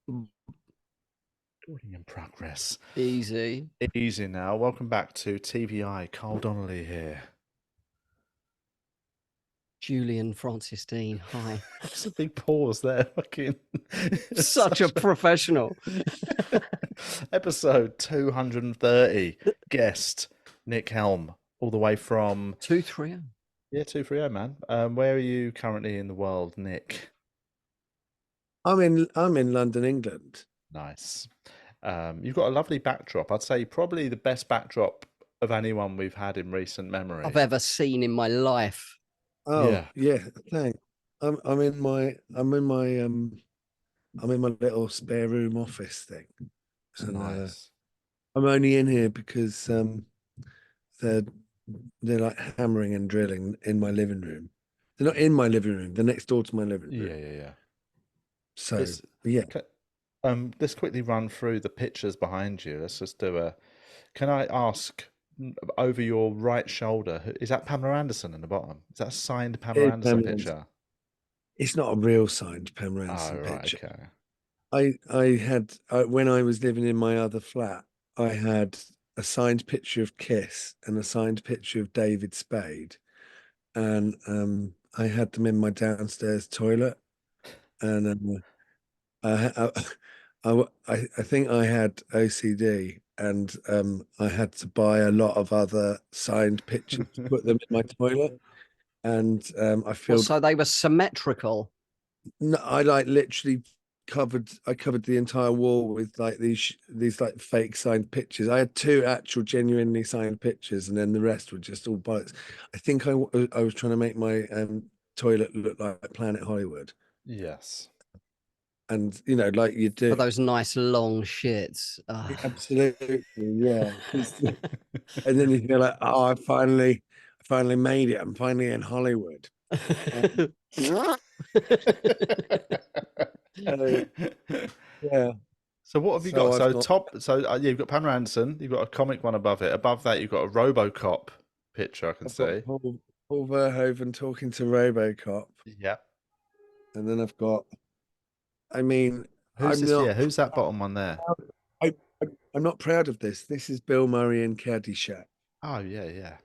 Recording in progress. Easy. Easy now. Welcome back to TVI. Carl Donnelly here. Julian Francis Deane. Hi. There's a big pause there. Fucking Such a professional. Episode 230. Guest Nick Helm, all the way from 230. Yeah, 230, man. Where are you currently in the world, Nick? I'm in London, England. Nice. You've got a lovely backdrop. I'd say probably the best backdrop of anyone we've had in recent memory. I've ever seen in my life. Oh yeah, thanks. I'm in my little spare room office thing. And, nice. I'm only in here because they're like hammering and drilling in my living room. They're not in my living room. They're next door to my living room. Yeah. So yeah. Let's quickly run through the pictures behind you. Let's just do a. Can I ask, over your right shoulder, is that Pamela Anderson in the bottom? Is that a signed Pamela Anderson picture? It's not a real signed Pamela Anderson picture. Okay. I had when I was living in my other flat, I had a signed picture of Kiss and a signed picture of David Spade, and I had them in my downstairs toilet, and I think I had OCD, and I had to buy a lot of other signed pictures to put them in my toilet, and I feel so they were symmetrical. No, I like literally covered the entire wall with like these like fake signed pictures. I had 2 actual genuinely signed pictures, and then the rest were just all bollocks. I think I was trying to make my toilet look like Planet Hollywood. Yes. And you know, like you do for those nice long shits. Absolutely, yeah. And then you feel like, oh, I finally made it. I'm finally in Hollywood. Yeah. So what have you got? You've got Pamela Anderson. You've got a comic one above it. Above that, you've got a RoboCop picture. I can see Paul Verhoeven talking to RoboCop. Yeah. And then I've got. I mean, who's that bottom one there? I'm not proud of this. This is Bill Murray in Caddyshack. Oh yeah.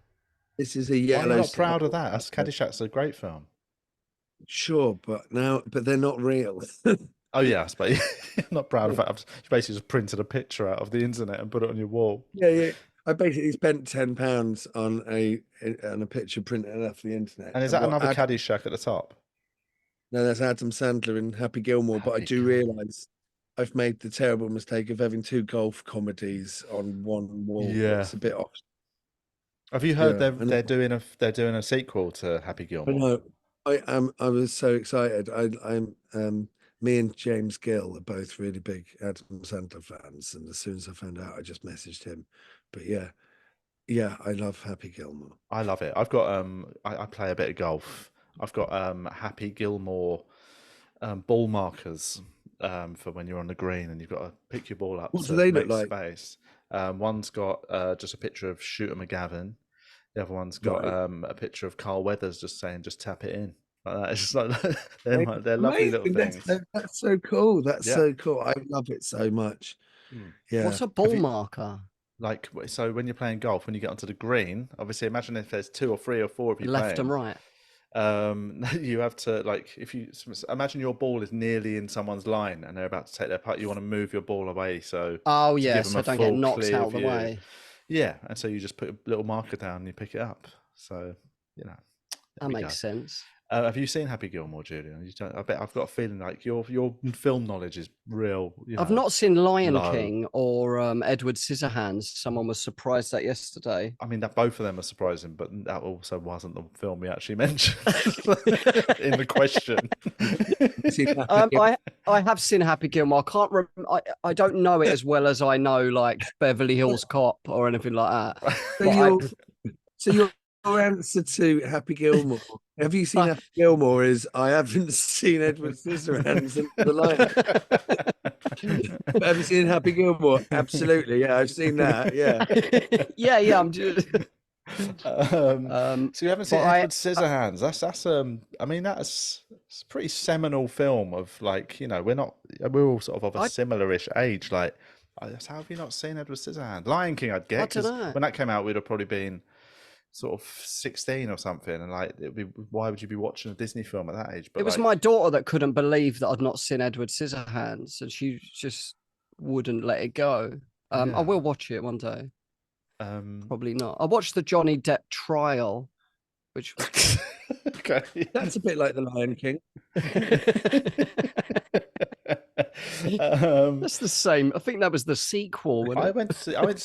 This is a yellow. I'm not proud of that. Caddyshack's a great film. Sure, but they're not real. Oh yeah, I suppose. I'm not proud of that. You basically just printed a picture out of the internet and put it on your wall. Yeah. I basically spent £10 on a picture printed off the internet. And is that another Caddyshack at the top? No, that's Adam Sandler in Happy Gilmore. But I do realise I've made the terrible mistake of having 2 golf comedies on one wall. Yeah, it's a bit off. Have you heard they're doing a sequel to Happy Gilmore? I was so excited. Me and James Gill are both really big Adam Sandler fans, and as soon as I found out, I just messaged him. But yeah, I love Happy Gilmore. I love it. I've got I play a bit of golf. I've got Happy Gilmore ball markers for when you're on the green and you've got to pick your ball up. What do they look like? Space. One's got just a picture of Shooter McGavin. The other one's got a picture of Carl Weathers just saying, "Just tap it in." Like that. It's just like they're lovely little things. That's so cool. So cool. I love it so much. Yeah. What's a ball marker? Like, so when you're playing golf, when you get onto the green, obviously imagine if there's 2 or 3 or 4 of you left playing, and right. You have to, like, if you imagine your ball is nearly in someone's line and they're about to take their putt, you want to move your ball away. So so don't get knocked out of the way. Yeah, and so you just put a little marker down and you pick it up. So that makes sense. Have you seen Happy Gilmore, Julian? I bet I've got a feeling like your film knowledge is real. I've not seen Lion King or Edward Scissorhands. Someone was surprised at yesterday. I mean, that both of them are surprising, but that also wasn't the film we actually mentioned in the question. I have seen Happy Gilmore. I can't remember. I don't know it as well as I know like Beverly Hills Cop or anything like that. So your answer to Happy Gilmore. Have you seen Happy Gilmore? Is I haven't seen Edward Scissorhands and the Lion. Have you seen Happy Gilmore? Absolutely, yeah, I've seen that. Yeah. I'm just. So you haven't seen Edward Scissorhands? That's. I mean, that's It's a pretty seminal film of like, we're all sort of a similar-ish age. Like, how have you not seen Edward Scissorhands? Lion King, I'd get, because when that came out, we'd have probably been sort of 16 or something, and like, why would you be watching a Disney film at that age? But it was my daughter that couldn't believe that I'd not seen Edward Scissorhands, and she just wouldn't let it go. I will watch it one day. Probably not. I watched the Johnny Depp trial, which okay, that's a bit like the Lion King. That's the same. I think that was the sequel. I went to see Edward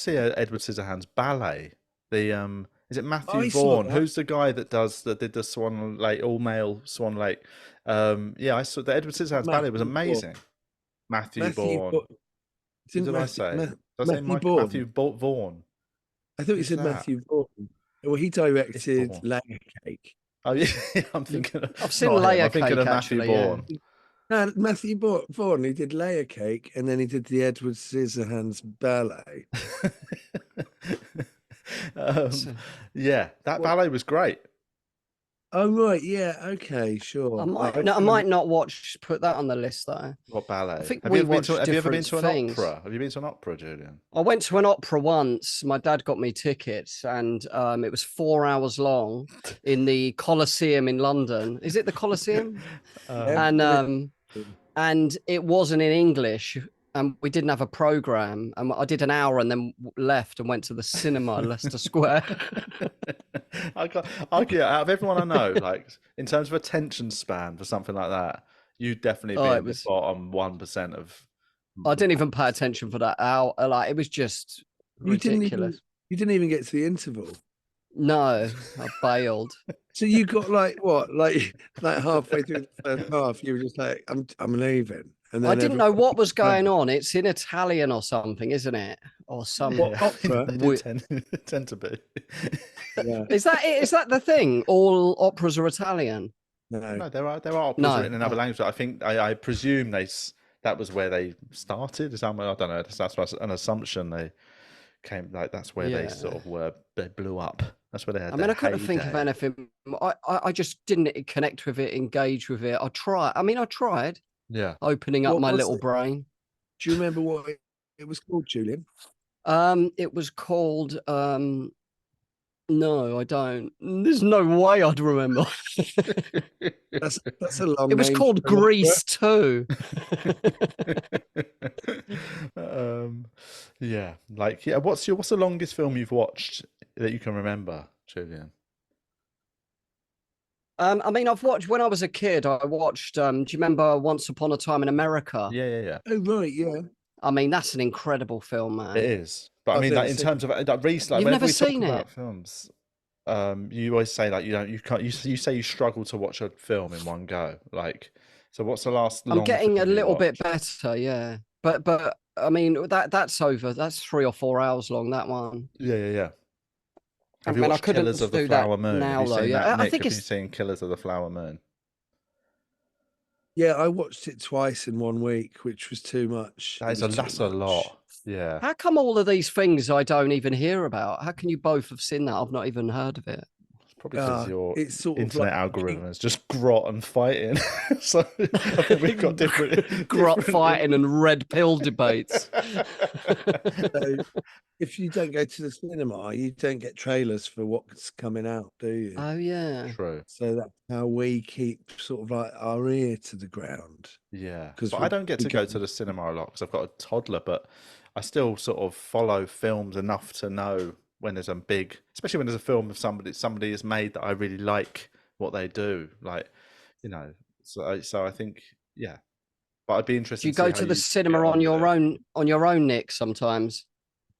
Scissorhands ballet. The is it Matthew Vaughn? Who's the guy that did the Swan Lake, all male Swan Lake? I saw the Edward Scissorhands ballet was amazing. Matthew Vaughn. Did I say? Matthew Vaughn. I thought you said Matthew Vaughn. Well, he directed Layer Cake. Oh yeah, I'm thinking. I've seen Layer Cake. I'm thinking of Matthew Vaughn. No, Matthew Vaughn. He did Layer Cake, and then he did the Edward Scissorhands ballet. That ballet was great. Oh right, yeah, okay, sure. I might not put that on the list though. What ballet? I think have you ever been to an opera? Have you been to an opera, Julian? I went to an opera once. My dad got me tickets, and it was 4 hours long in the Colosseum in London. Is it the Colosseum? And it wasn't in English. And we didn't have a program, and I did an hour and then left and went to the cinema in Leicester Square. Out of everyone I know, like in terms of attention span for something like that, you definitely be in the bottom 1% of. I didn't even pay attention for that hour. Like it was just ridiculous. You didn't even get to the interval. No, I bailed. So you got like halfway through the first half, you were just like, I'm leaving. And I didn't know what was going on. It's in Italian or something, isn't it? Or some opera. They tend to be. Yeah. Is that it? Is that the thing? All operas are Italian? No, there are operas written in other languages. I think I presume that was where they started. I don't know. That's an assumption. They came like that's where they sort of they blew up. That's where they had. I couldn't think of anything. I just didn't connect with it, engage with it. I tried. Yeah. Opening up my little brain. Do you remember what it was called, Julian? It was called no, I don't. There's no way I'd remember. That's a long name. It was called Grease 2. What's the longest film you've watched that you can remember, Julian? I've watched when I was a kid. I watched. Do you remember Once Upon a Time in America? Yeah. Oh right, yeah. That's an incredible film, man. It is, but in terms of recently, you've never seen it. About films, you always say like you say you struggle to watch a film in one go. Like, so what's the last? I'm getting a little bit better, yeah. But that's over. That's 3 or 4 hours long. That one. Yeah. Have you watched Killers of the Flower Moon? Now, though, yeah. I think have you seen Killers of the Flower Moon? Yeah, I watched it twice in 1 week, which was too much. That's a lot. Yeah. How come all of these things I don't even hear about? How can you both have seen that? I've not even heard of it. It's probably because your internet algorithm is just grot and fighting. So I think we've got different grot fighting and red pill debates. So, if you don't go to the cinema, you don't get trailers for what's coming out, do you? Oh yeah, true. So that's how we keep sort of like our ear to the ground. Yeah, because I don't get to go to the cinema a lot because I've got a toddler, but I still sort of follow films enough to know when there's especially when there's a film of somebody has made that I really like what they do, like So I think but I'd be interested. Do you go to the cinema on your own, Nick? Sometimes.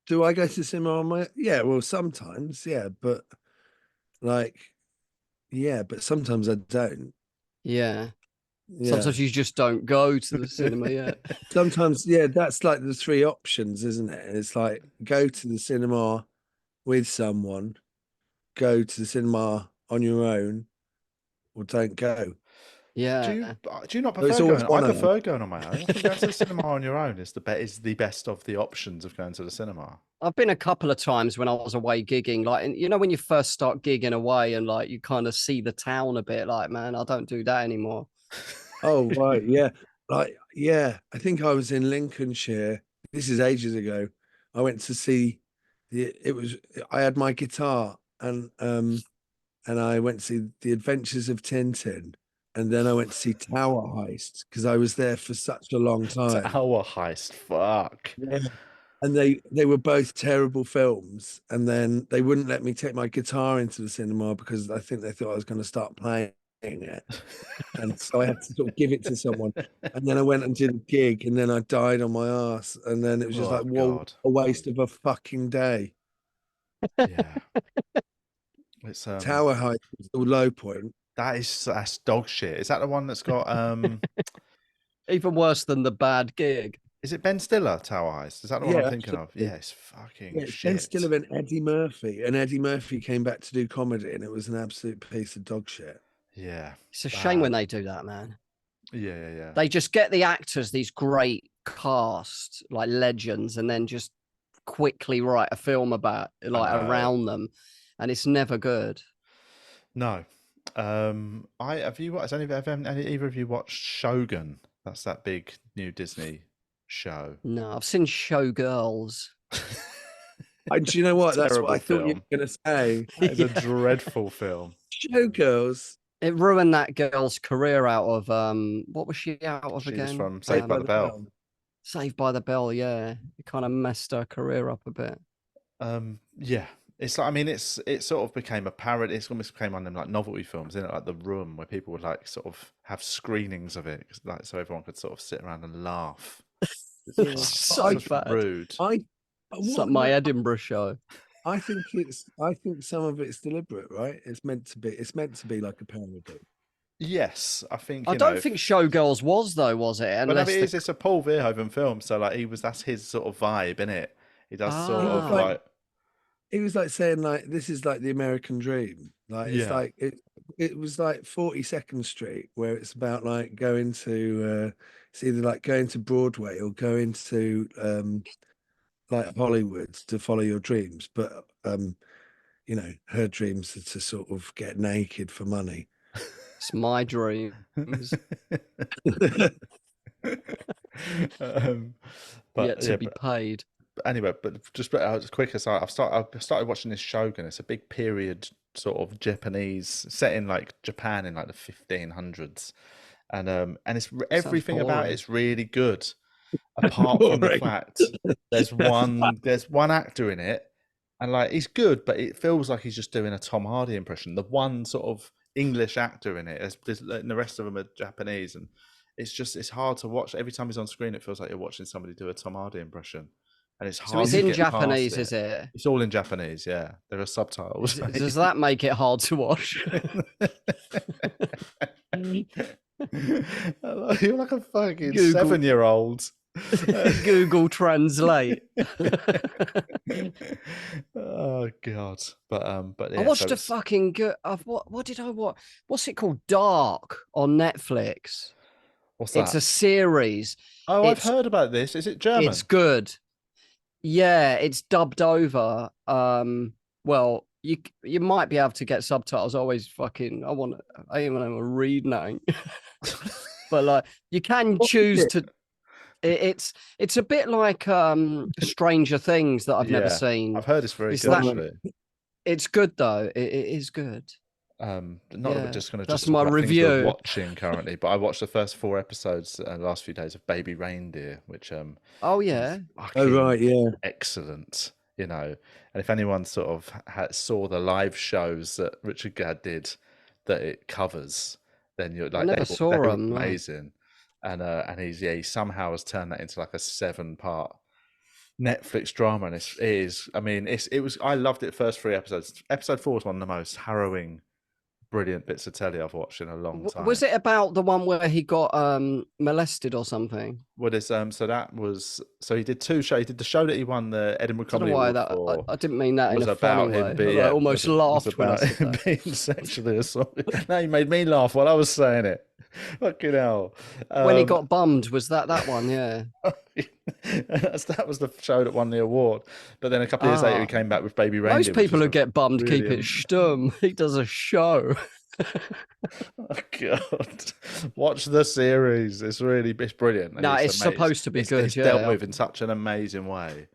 Do I go to the cinema on my? Yeah, well, sometimes, but but sometimes I don't. Yeah. Sometimes you just don't go to the cinema yet. Sometimes, that's like the 3 options, isn't it? And it's like go to the cinema with someone, go to the cinema on your own, or don't go. Yeah. Do you not prefer going? I prefer going on my own. I think going to the cinema on your own is the best of the options of going to the cinema. I've been a couple of times when I was away gigging, like, and when you first start gigging away and like you kind of see the town a bit, like, man, I don't do that anymore. Oh, right, yeah. Yeah, I think I was in Lincolnshire. This is ages ago. I went to see I had my guitar and I went to see The Adventures of Tintin, and then I went to see Tower Heist because I was there for such a long time. Tower Heist, fuck. Yeah. And they were both terrible films, and then they wouldn't let me take my guitar into the cinema because I think they thought I was going to start playing it. And so I had to sort of give it to someone. And then I went and did a gig, and then I died on my ass. And then it was just Oh, like, whoa, God. a waste of a fucking day. Yeah. It's Tower Heist was the low point. that's dog shit. Is that the one that's got Even worse than the bad gig. is it Ben Stiller, Tower Heist? Is that the one I'm thinking of? absolutely. Yeah, it's fucking Yeah, it's shit. Ben Stiller and Eddie Murphy. And Eddie Murphy came back to do comedy, and it was an absolute piece of dog shit. Yeah. It's a shame when they do that, man. Yeah. They just get the actors, these great cast, like legends, and then just quickly write a film about around them, and it's never good. No. Have you watched either of you watched Shogun? That's that big new Disney show. No, I've seen Showgirls. Do you know what? That's what I thought you film. were going to say. It's a dreadful film. Showgirls. It ruined that girl's career out of what was she out of She was again? from Saved by the Bell. Saved by the Bell, yeah. It kind of messed her career up a bit. Yeah. It's like, I mean, it sort of became a parody. It's almost became one of them like novelty films, isn't it? Like The Room, where people would like sort of have screenings of it, like so everyone could sort of sit around and laugh. It's so bad. Rude. It's like my Edinburgh show. I think some of it's deliberate, right? It's meant to be like a parody. Yes, I think. I don't think Showgirls was though, was it? But it's a Paul Verhoeven film, so like that's his sort of vibe, isn't it? He does sort of like. He was like saying like this is like the American dream. Like it's like it was like 42nd Street, where it's about like going to it's either like going to Broadway or going to like Hollywood to follow your dreams. But you know, her dreams are to sort of get naked for money. It's my dream. Yet to be paid. Anyway, but just as quick as I've started watching this Shogun. It's a big period sort of Japanese set in like Japan in like the 1500s, and it's everything about it's really good, apart from the fact there's one actor in it, and like he's good, but it feels like he's just doing a Tom Hardy impression. The one sort of English actor in it, and the rest of them are Japanese, and it's hard to watch. Every time he's on screen, it feels like you're watching somebody do a Tom Hardy impression. And it's hard. So it's in Japanese, is it? It's all in Japanese, yeah. There are subtitles. Does that make it hard to watch? You're like a fucking 7-year-old. Google Translate. Oh God! But yeah, I watched a fucking good. What did I watch? What's it called? Dark on Netflix. What's that? It's a series. Oh, I've heard about this. Is it German? It's good. Yeah, it's dubbed over. Well, you might be able to get subtitles. I even want to read now. But like you can choose to. It's a bit like Stranger Things that I've never seen. I've heard it's very good. Actually. It's good though. It is good. Not that we're just going to that's my review. We're watching currently, but I watched the first 4 episodes the last few days of Baby Reindeer, which oh yeah, right, yeah, excellent. You know, and if anyone sort of saw the live shows that Richard Gadd did that it covers, then you're like, I never saw them. Amazing, and he somehow has turned that into like a 7-part Netflix drama, and it is. I mean, I loved it. First 3 episodes. Episode 4 was one of the most harrowing, brilliant bits of telly I've watched in a long time. Was it about the one where he got molested or something? Well, he did 2 shows. He did the show that he won the Edinburgh Comedy Award for. I didn't mean that in a funny way. I almost laughed when I said that. Being sexually assaulted. Now you made me laugh while I was saying it. Fucking hell. When he got bummed, was that one? Yeah. That was the show that won the award. But then a couple of years later, he came back with Baby Reindeer. Most people who get bummed keep it stum. He does a show. Oh God! Watch the series. It's brilliant. No, it's supposed to be good. It's dealt with in such an amazing way.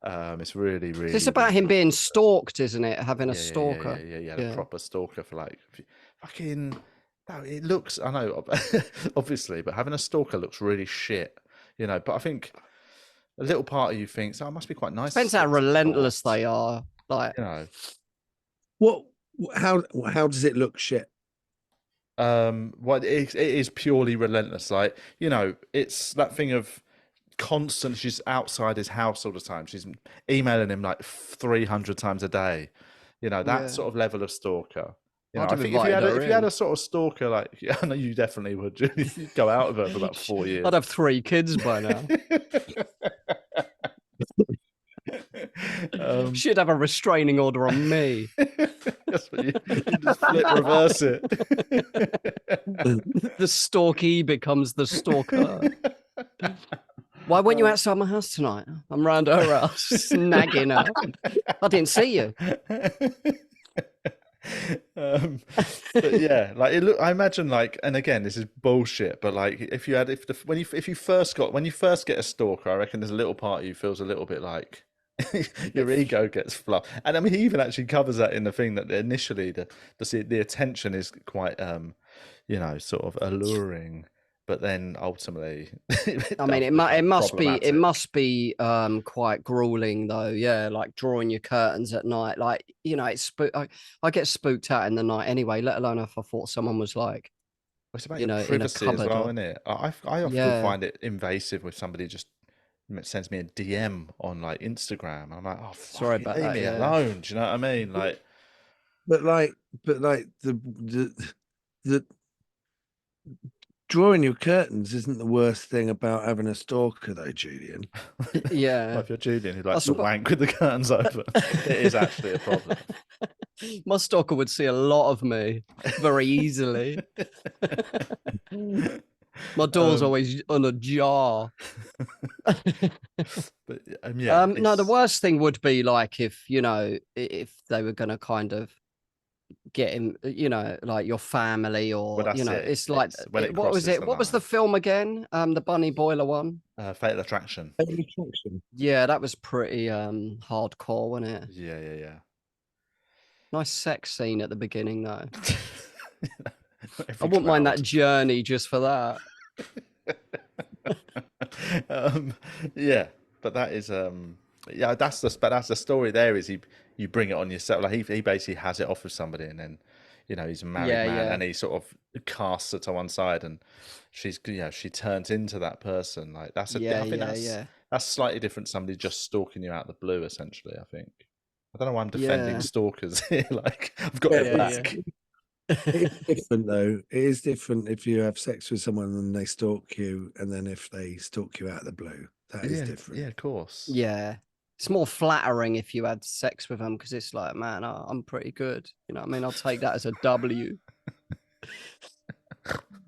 It's really, really. It's about him being stalked, isn't it? Having a Yeah, stalker. yeah. A proper stalker for like fucking. No, it looks. I know, obviously, but having a stalker looks really shit. You know, but I think a little part of you thinks, oh, it must be quite nice. Depends how relentless they are. Like, you know. What? How does it look shit? Well, it is purely relentless. Like, you know, it's that thing of constant. She's outside his house all the time. She's emailing him like 300 times a day. You know, that sort of level of stalker. You know, I think if you had a sort of stalker, like, yeah, I know you definitely would. You'd go out of her for about 4 years. I'd have 3 kids by now. She'd have a restraining order on me. That's what you just reverse it. The stalky becomes the stalker. Why weren't you outside my house tonight? I'm round her house, snagging her. I didn't see you. But yeah, like I imagine, like, and again, this is bullshit, but like when you first get a stalker, I reckon there's a little part of you feels a little bit like your ego gets fluffed. And I mean, he even actually covers that in the thing that initially the attention is quite you know, sort of alluring, but then ultimately I mean, it must be quite grueling though. Yeah, like drawing your curtains at night. Like, you know, I get spooked out in the night anyway, let alone if I thought someone was like, it's about, you know, privacy as well, isn't it? I often find it invasive with somebody just sends me a DM on like Instagram. I'm like, oh, sorry about leave that, me alone. Do you know what I mean? Like, but the drawing your curtains isn't the worst thing about having a stalker, though, Julian. Yeah. Well, if you're Julian who likes to wank with the curtains open, it is actually a problem. My stalker would see a lot of me very easily. My door's always on a jar. But yeah, no, the worst thing would be like if, you know, if they were going to kind of get him, you know, like your family, or, you know, it's like, what was it? What was the film again? The bunny boiler one? Fatal Attraction. Yeah, that was pretty hardcore, wasn't it? Yeah. Nice sex scene at the beginning, though. I wouldn't mind that journey just for that. Yeah, but that is yeah, that's the story. There is you bring it on yourself. Like he basically has it off with somebody, and then, you know, he's a married man, and he sort of casts her to one side, and she's, you know, she turns into that person. Like that's that's slightly different. Somebody just stalking you out of the blue, essentially. I think. I don't know why I'm defending stalkers here. Like, I've got it back. It's different though. It is different if you have sex with someone and they stalk you, and then if they stalk you out of the blue. That is different. Yeah, of course. Yeah. It's more flattering if you had sex with them, because it's like, man, I'm pretty good. You know what I mean? I'll take that as a W.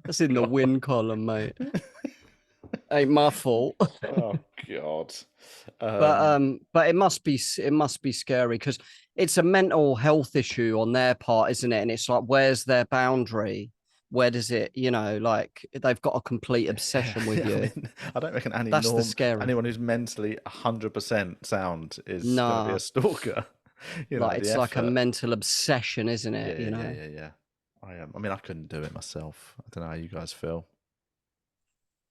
That's in the win column, mate. Ain't my fault. Oh God. But it must be scary, because it's a mental health issue on their part, isn't it? And it's like, where's their boundary? Where does it, you know, like they've got a complete obsession with you. I mean, I don't reckon anyone who's mentally 100% sound is going to be a stalker. You know, like it's like a mental obsession, isn't it? Yeah, you know. Yeah. I mean, I couldn't do it myself. I don't know how you guys feel.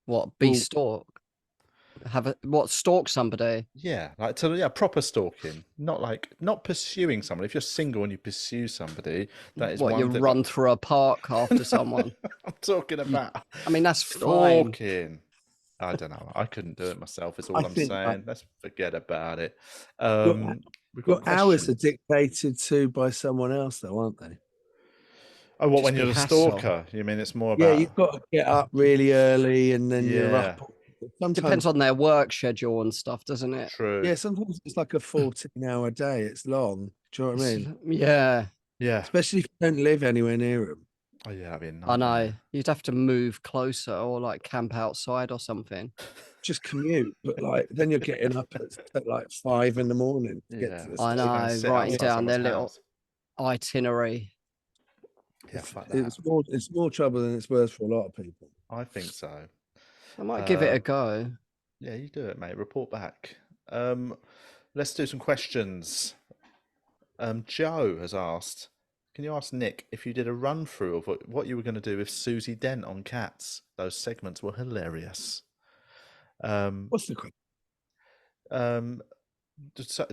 What, be stalked? Stalk somebody? Yeah, like proper stalking, not pursuing someone. If you're single and you pursue somebody, that is what, you run through a park after someone. I'm talking about. I mean, that's stalking. I don't know. I couldn't do it myself. Is all I'm saying. Let's forget about it. Your hours are dictated to by someone else, though, aren't they? Oh, what, when you're a stalker? You mean it's more about? Yeah, you've got to get up really early, and then you're up. Sometimes depends on their work schedule and stuff, doesn't it? True. Yeah, sometimes it's like a 14-hour day. It's long. Do you know what I mean? Yeah. Especially if you don't live anywhere near them. Oh yeah, I mean, I know. You'd have to move closer, or like camp outside or something. Just commute, but like then you're getting up at like 5 a.m. to get to the I know, writing down their little itinerary. Yeah, fuck that. It's more trouble than it's worth for a lot of people. I think so. I might give it a go. Yeah, you do it, mate. Report back. Let's do some questions. Joe has asked, can you ask Nick if you did a run through of what you were going to do with Susie Dent on Cats? Those segments were hilarious. What's the question?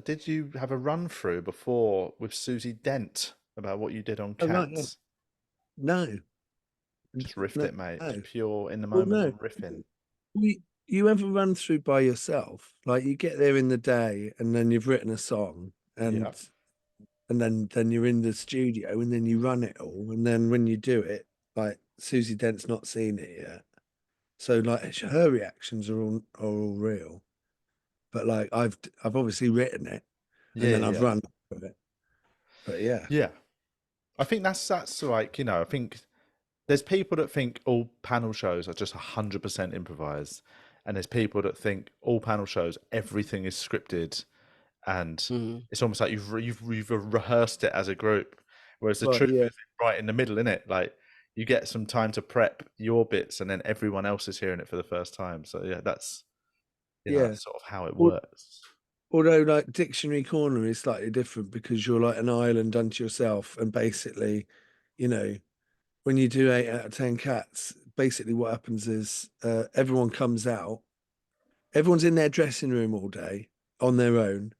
Did you have a run through before with Susie Dent about what you did on Cats? Right, yeah. No. Just riffed it, mate. No. Pure in the moment riffing. You ever run through by yourself? Like you get there in the day and then you've written a song and then you're in the studio and then you run it all. And then when you do it, like Susie Dent's not seen it yet. So like her reactions are all real. But like I've obviously written it and then I've run with it. But yeah. Yeah. I think that's like, you know, I think there's people that think all panel shows are just 100% improvised. And there's people that think all panel shows, everything is scripted. And it's almost like you've rehearsed it as a group. Whereas the truth is right in the middle, innit? Like you get some time to prep your bits and then everyone else is hearing it for the first time. So yeah, that's that's sort of how it works. Although like Dictionary Corner is slightly different because you're like an island unto yourself, and basically, you know, when you do 8 out of 10 cats, basically what happens is everyone comes out, everyone's in their dressing room all day on their own,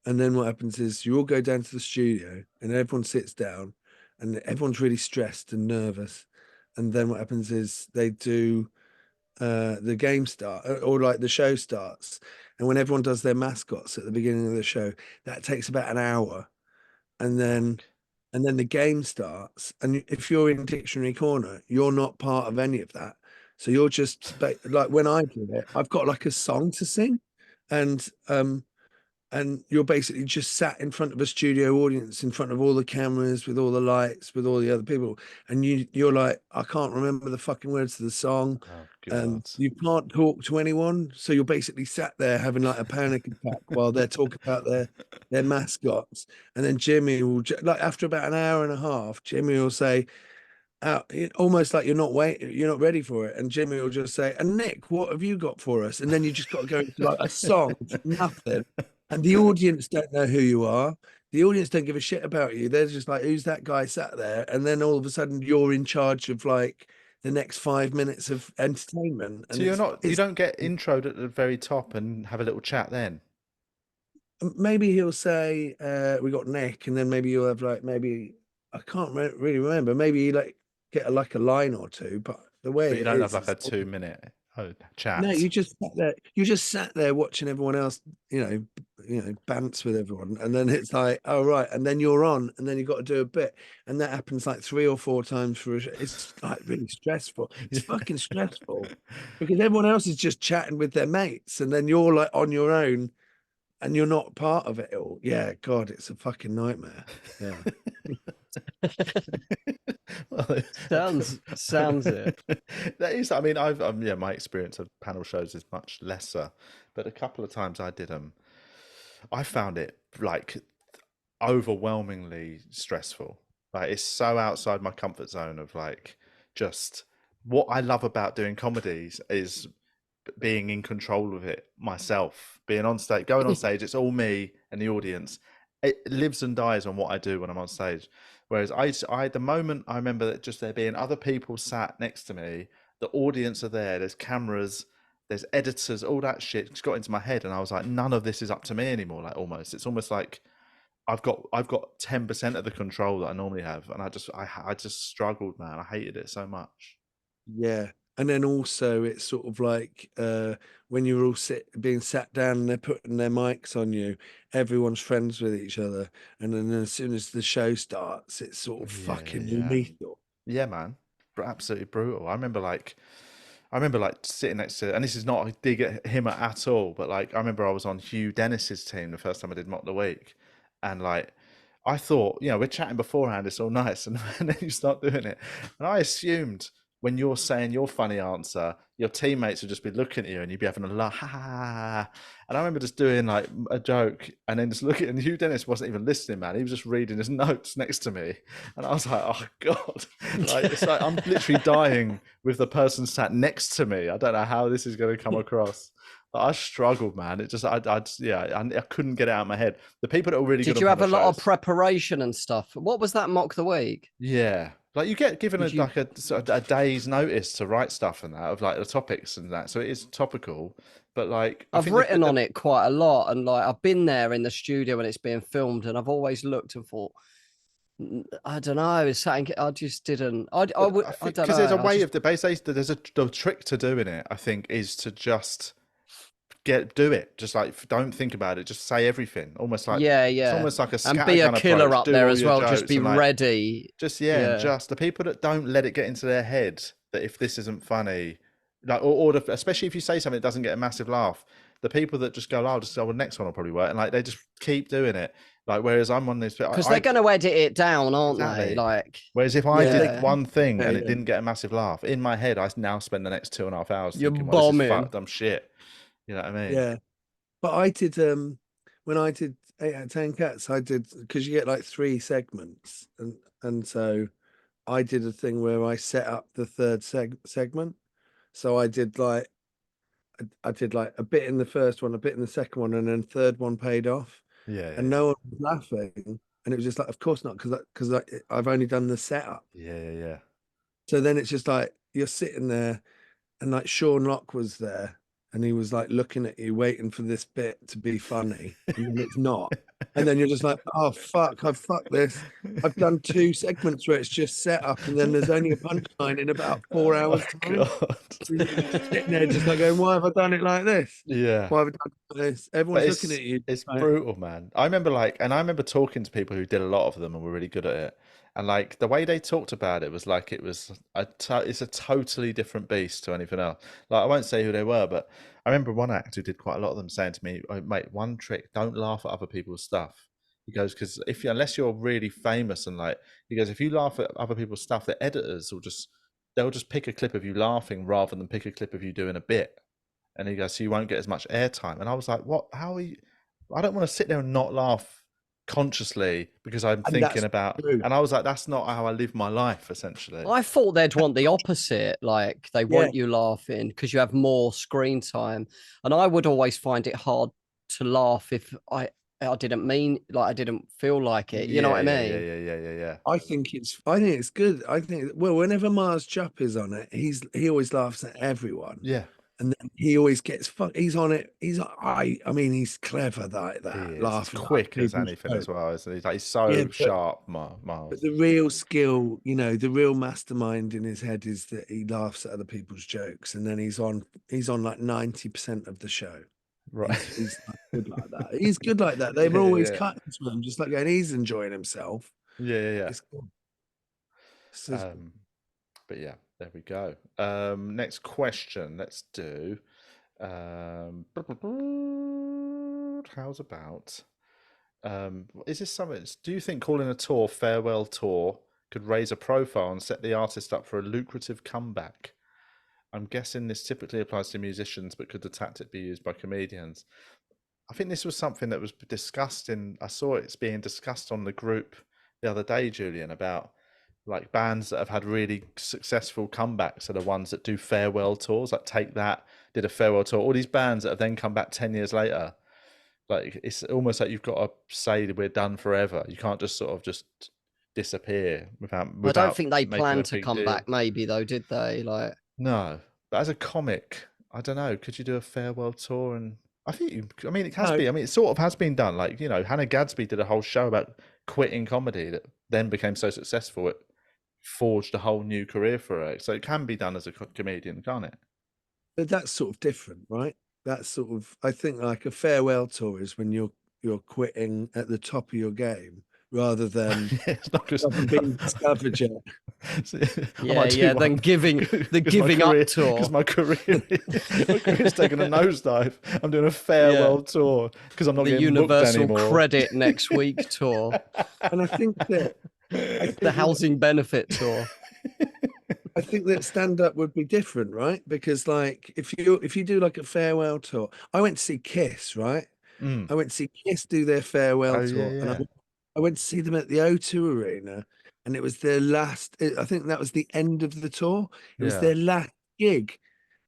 and then what happens is you all go down to the studio and everyone sits down and everyone's really stressed and nervous, and then what happens is they do the game start or like the show starts, and when everyone does their mascots at the beginning of the show, that takes about an hour, and then the game starts, and if you're in Dictionary Corner, you're not part of any of that, so you're just like when I do it, I've got like a song to sing, and you're basically just sat in front of a studio audience, in front of all the cameras, with all the lights, with all the other people. And you're like, I can't remember the fucking words to the song. And you can't talk to anyone. So you're basically sat there having like a panic attack while they're talking about their mascots. And then Jimmy will, like after about an hour and a half, Jimmy will say, almost like you're not ready for it, and Jimmy will just say, and Nick, what have you got for us? And then you just got to go into like a song, nothing, and the audience don't know who you are, the audience don't give a shit about you, they're just like, who's that guy sat there? And then all of a sudden you're in charge of like the next 5 minutes of entertainment. And so you don't get introed at the very top and have a little chat then? Maybe he'll say we got Nick, and then maybe you'll have like, maybe I can't really remember, maybe you like get a line or two, but the way you don't have like a 2-minute chat. No, you just sat there watching everyone else, you know, bants with everyone, and then it's like, oh right, and then you're on, and then you've got to do a bit, and that happens like 3 or 4 times for it's like really stressful. It's fucking stressful because everyone else is just chatting with their mates, and then you're like on your own, and you're not part of it all. Yeah, God, it's a fucking nightmare. Yeah. Well, sounds it. That is, I mean, I've my experience of panel shows is much lesser, but a couple of times I did them, I found it like overwhelmingly stressful. Like it's so outside my comfort zone of like just what I love about doing comedies is being in control of it myself, being on stage, going on stage. It's all me and the audience. It lives and dies on what I do when I'm on stage. Whereas I the moment I remember that just there being other people sat next to me, the audience are there, there's cameras, there's editors, all that shit just got into my head, and I was like, none of this is up to me anymore. Like it's almost like I've got 10% of the control that I normally have, and I just struggled, man. I hated it so much. Yeah. And then also it's sort of like when you're all being sat down and they're putting their mics on you, everyone's friends with each other. And then as soon as the show starts, it's sort of fucking lethal. Yeah, man. Absolutely brutal. I remember like sitting next to, and this is not a dig at him at all, but like I remember I was on Hugh Dennis's team the first time I did Mock the Week. And like I thought, you know, we're chatting beforehand, it's all nice, and then you start doing it. And I assumed when you're saying your funny answer, your teammates would just be looking at you and you'd be having a laugh. Ha, ha, ha. And I remember just doing like a joke and then just looking, and Hugh Dennis wasn't even listening, man. He was just reading his notes next to me. And I was like, oh God, like, it's like I'm literally dying with the person sat next to me. I don't know how this is going to come across. But I struggled, man. It just, I couldn't get it out of my head. The people that are really good. Did you have a lot of preparation and stuff? What was that mock the week? Yeah. Like you get given like a day's notice to write stuff and that of like the topics and that, so it is topical. But like I've written on it quite a lot, and like I've been there in the studio when it's being filmed, and I've always looked and thought, I don't know, it's something I just didn't. I don't know because there's a way of there's a trick to doing it. I think is to just do it. Just like don't think about it. Just say everything. Almost like It's almost like a scattergun and be a killer approach. up there as well. Just be ready. Just and just the people that don't let it get into their head that if this isn't funny, like especially if you say something that doesn't get a massive laugh, the people that just go, "Oh, the next one will probably work," and like they just keep doing it. Like whereas I'm on this because they're going to edit it down, aren't they? Like whereas if I did one thing and it didn't get a massive laugh in my head, I now spend the next 2.5 hours thinking, "Well, this is fucked. I'm shit." You know what I mean? Yeah. But I did when I did 8 out of 10 Cats, I did because you get like 3 segments, and so I did a thing where I set up the third segment. So I did like a bit in the first one, a bit in the second one, and then third one paid off. Yeah. And no one was laughing, and it was just like, of course not, because I've only done the setup. Yeah. So then it's just like you're sitting there, and like Sean Locke was there. And he was like looking at you, waiting for this bit to be funny, and then it's not. And then you're just like, "Oh fuck, I've fucked this. I've done 2 segments where it's just set up, and then there's only a punchline in about 4 hours time." So you're sitting there just like going, "Why have I done it like this? Yeah, why have I done it like this?" Everyone's looking at you. It's brutal, man. I remember talking to people who did a lot of them and were really good at it. And like the way they talked about it was like it's a totally different beast to anything else. Like I won't say who they were, but I remember one actor who did quite a lot of them saying to me, "Oh, mate, one trick: don't laugh at other people's stuff." He goes, "Because unless you're really famous and like," he goes, "if you laugh at other people's stuff, the editors they'll just pick a clip of you laughing rather than pick a clip of you doing a bit." And he goes, "So you won't get as much airtime." And I was like, "What? How are you?" I don't want to sit there and not laugh consciously because I'm thinking about, and I was like, that's not how I live my life, essentially. I thought they'd want the opposite, like they want you laughing because you have more screen time, and I would always find it hard to laugh if I didn't mean, like I didn't feel like it, you know what I mean? Yeah. I think it's good. I think, well, whenever Mars Jupp is on it, he always laughs at everyone. Yeah. And then he always gets he's on it. I mean, he's clever like that. He is. Laughing quick as anything as well. Isn't he? Like, he's so sharp, Miles. But the real skill, the real mastermind in his head is that he laughs at other people's jokes, and then he's on like 90% of the show. Right. He's good like that. He's good like that. They were always cutting to him, just like going, he's enjoying himself. Yeah. It's cool. But yeah, there we go. Next question. Let's do. How's about? Is this something? Do you think calling a tour farewell tour could raise a profile and set the artist up for a lucrative comeback? I'm guessing this typically applies to musicians, but could the tactic be used by comedians? I think this was something that was discussed I saw it's being discussed on the group the other day, Julian, about like bands that have had really successful comebacks are the ones that do farewell tours. Like Take That did a farewell tour. All these bands that have then come back 10 years later, like it's almost like you've got to say that we're done forever. You can't just sort of just disappear without I don't think they planned to come back, maybe though, did they? Like no, but as a comic, I don't know. Could you do a farewell tour? And I think it has been. I mean, it sort of has been done. Like Hannah Gadsby did a whole show about quitting comedy that then became so successful it forged a whole new career for her. So it can be done as a comedian, can't it? But that's sort of different, right? That's sort of, I think, like a farewell tour is when you're quitting at the top of your game rather than it's not just being discovered yet. Then giving up tour because my career's taking a nosedive. I'm doing a farewell tour because I'm not getting Universal booked anymore. Credit next week tour, and I think that the housing benefit tour. I think that stand up would be different, right? Because like if you do like a farewell tour, I went to see Kiss, right? Mm. I went to see Kiss do their farewell Oh yeah, tour, and yeah, I went to see them at the O2 Arena, and it was their last. I think that was the end of the tour. It was yeah. their last gig,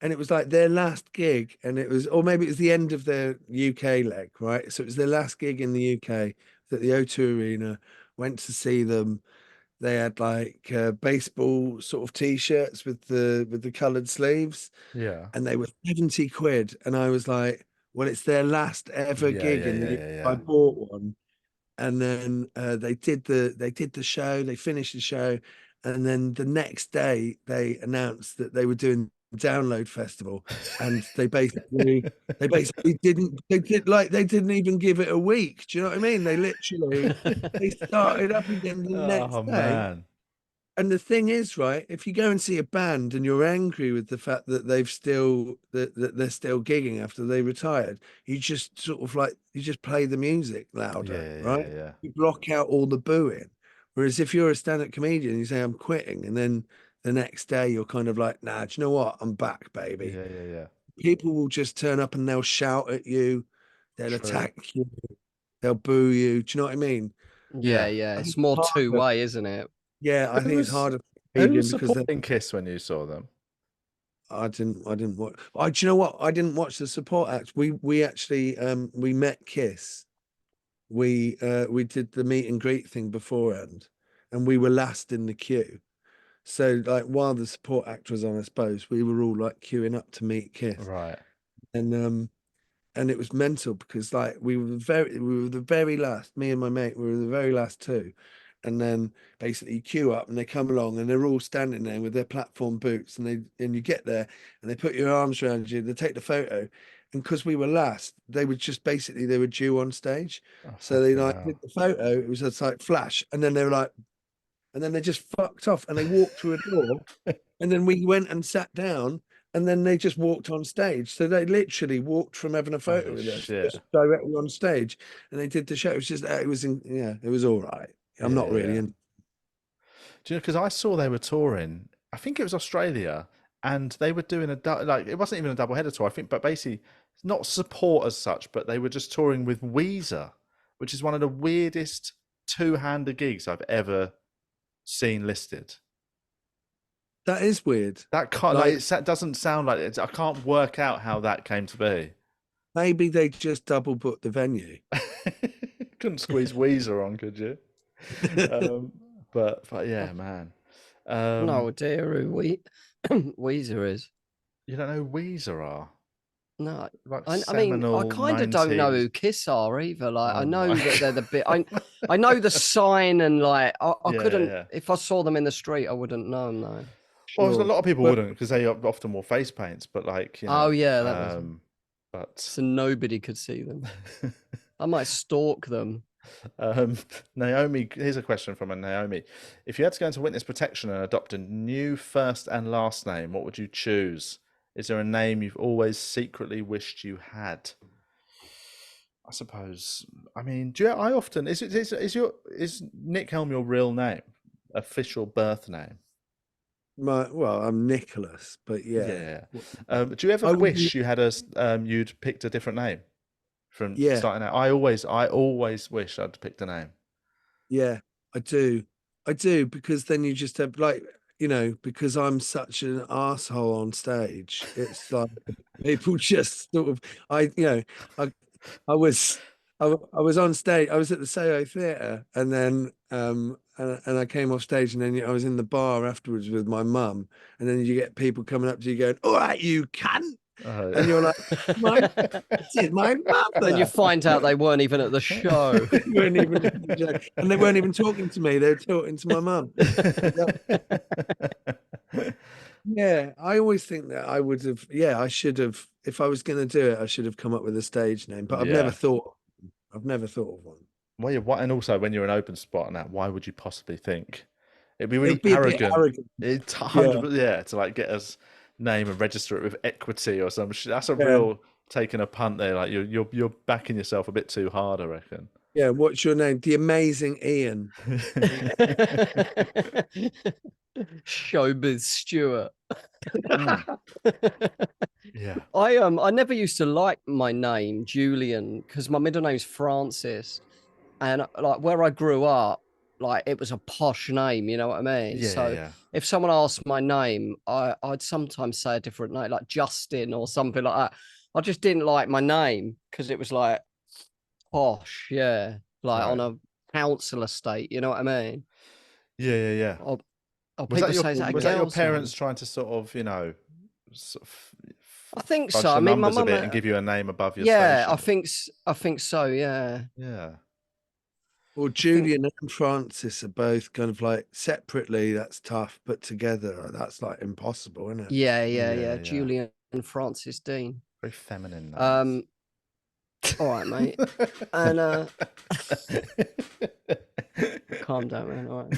and it was like their last gig, and it was, or maybe it was the end of their UK leg, right? So it was their last gig in the UK at the O2 Arena. Went to see them. They had like baseball sort of t-shirts with the coloured sleeves, Yeah. and they were 70 quid. And I was like, well, it's their last ever Yeah, gig yeah, in yeah, the yeah, I yeah. bought one. And then they did the show, they finished the show, and then the next day they announced that they were doing Download Festival, and they basically they didn't even give it a week. Do you know what I mean? They started up again the next Oh day. man. And the thing is, right, if you go and see a band and you're angry with the fact that that they're still gigging after they retired, you just sort of like you just play the music louder, Yeah, yeah, right? yeah. You block out all the booing. Whereas if you're a stand-up comedian, you say I'm quitting, and then the next day you're kind of like, nah, do you know what? I'm back, baby. Yeah, yeah, yeah. People will just turn up and they'll shout at you, they'll True. attack you, they'll boo you. Do you know what I mean? Yeah, Yeah. yeah. I think It's it's more harder. two-way, isn't it? Yeah, I Who think it's was harder for a who was comedian because supporting Kiss when you saw them? I didn't watch. Do you know what? I didn't watch the support act. We actually we met Kiss. We did the meet and greet thing beforehand, and we were last in the queue. So like while the support act was on, I suppose we were all like queuing up to meet Kiss, Right. and it was mental because like we were the very last. Me and my mate we were the very last two, and then basically you queue up and they come along and they're all standing there with their platform boots, and you get there and they put your arms around you, they take the photo, and because we were last, they were just basically they were due on stage, Oh so they fucking like hell. did the photo. It was just like flash, and then they were like, and then they just fucked off and they walked through a door, and then we went and sat down, and then they just walked on stage. So they literally walked from having a photo Holy with us shit. just directly on stage, and they did the show. It was just, yeah, it was all right. I'm Yeah, not yeah, really yeah. in. Do you know, because I saw they were touring, I think it was Australia, and they were doing like it wasn't even a double header tour, I think, but basically not support as such, but they were just touring with Weezer, which is one of the weirdest two-hander gigs I've ever seen listed. That is weird. That can't Like it doesn't sound like it. I can't work out how that came to be. maybe they just double booked the venue. Couldn't squeeze Weezer on, could you? Um, but yeah, man. No idea who Weezer is. You don't know who Weezer are? No, Like I mean, I seminal kind of don't know 90s. who Kiss are either. Like, I Oh know my that they're the bit. God. I know the sign, and like, I Yeah, couldn't. yeah. If I saw them in the street, I wouldn't know them though. Well, a Sure. lot of people Well, wouldn't because they often wore face paints, but like, Oh yeah, that was. but So nobody could see them. I might stalk them. Naomi, here's a question from a Naomi. If you had to go into witness protection and adopt a new first and last name, what would you choose? Is there a name you've always secretly wished you had? I suppose. I mean, I often is Nick Helm your real name, official birth name? well, I'm Nicholas, but yeah. Yeah. Do you ever I wish you had you'd picked a different name from Yeah, starting out? I always wish I'd picked a name. yeah, I do. I do, because then you just have like, because I'm such an asshole on stage. It's like people just sort of I I was I was on stage. I was at the Soho Theatre, and then and I came off stage, and then I was in the bar afterwards with my mum, and then you get people coming up to you going, "All right, you cunt," and you're like, "This is my mother." Then you find out they weren't even at the show. They weren't even at the show. And they weren't even talking to me. They were talking to my mum. Yeah, I always think that I would have. Yeah, I should have. If I was going to do it, I should have come up with a stage name. But I've never Yeah. thought. I've never thought of one. Well, yeah, and also when you're an open spot and that, why would you possibly think? It'd be really It'd be a bit arrogant. It's 100%, yeah, to like get us name and register it with equity or some shit. That's a Yeah. real taking a punt there. Like you're backing yourself a bit too hard, I reckon. Yeah, what's your name? The Amazing Ian. Showbiz Stewart. Yeah. I never used to like my name, Julian, because my middle name's Francis. And like where I grew up, like it was a posh name, you know what I mean? Yeah, So yeah. if someone asked my name, I'd sometimes say a different name, like Justin or something like that. I just didn't like my name because it was like posh, yeah, like on a council estate, you know what I mean? Yeah, yeah, yeah. Or Was people that your say, is that a was that your girl's parents name? trying to sort of, you know, sort of I think fudge so. the I mean, my numbers a mum, bit and give you a name above your yeah, station? I think so, yeah. Yeah. Well, Julian and Francis are both kind of like separately, that's tough, but together, that's like impossible, isn't it? Yeah, Yeah. Julian and Francis Deane. Very feminine names. All right, mate. And calm down, man. All right.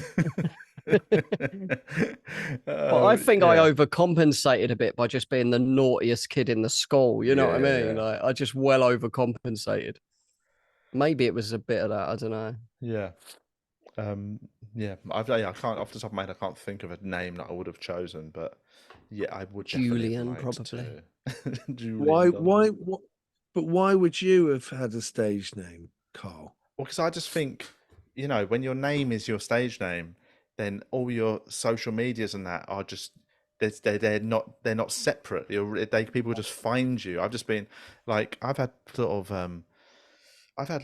But I think I overcompensated a bit by just being the naughtiest kid in the school. You know what I mean? Yeah. Like I just well overcompensated. Maybe it was a bit of that. I don't know. Yeah. Yeah. I can't off the top of my head. I can't think of a name that I would have chosen, but yeah, I would definitely have Julian, liked probably. to. Why, Julian Donnelly. what, but why would you have had a stage name, Carl? Well, because I just think, you know, when your name is your stage name, then all your social medias and that are just they're not separate. People just find you. I've just been like I've had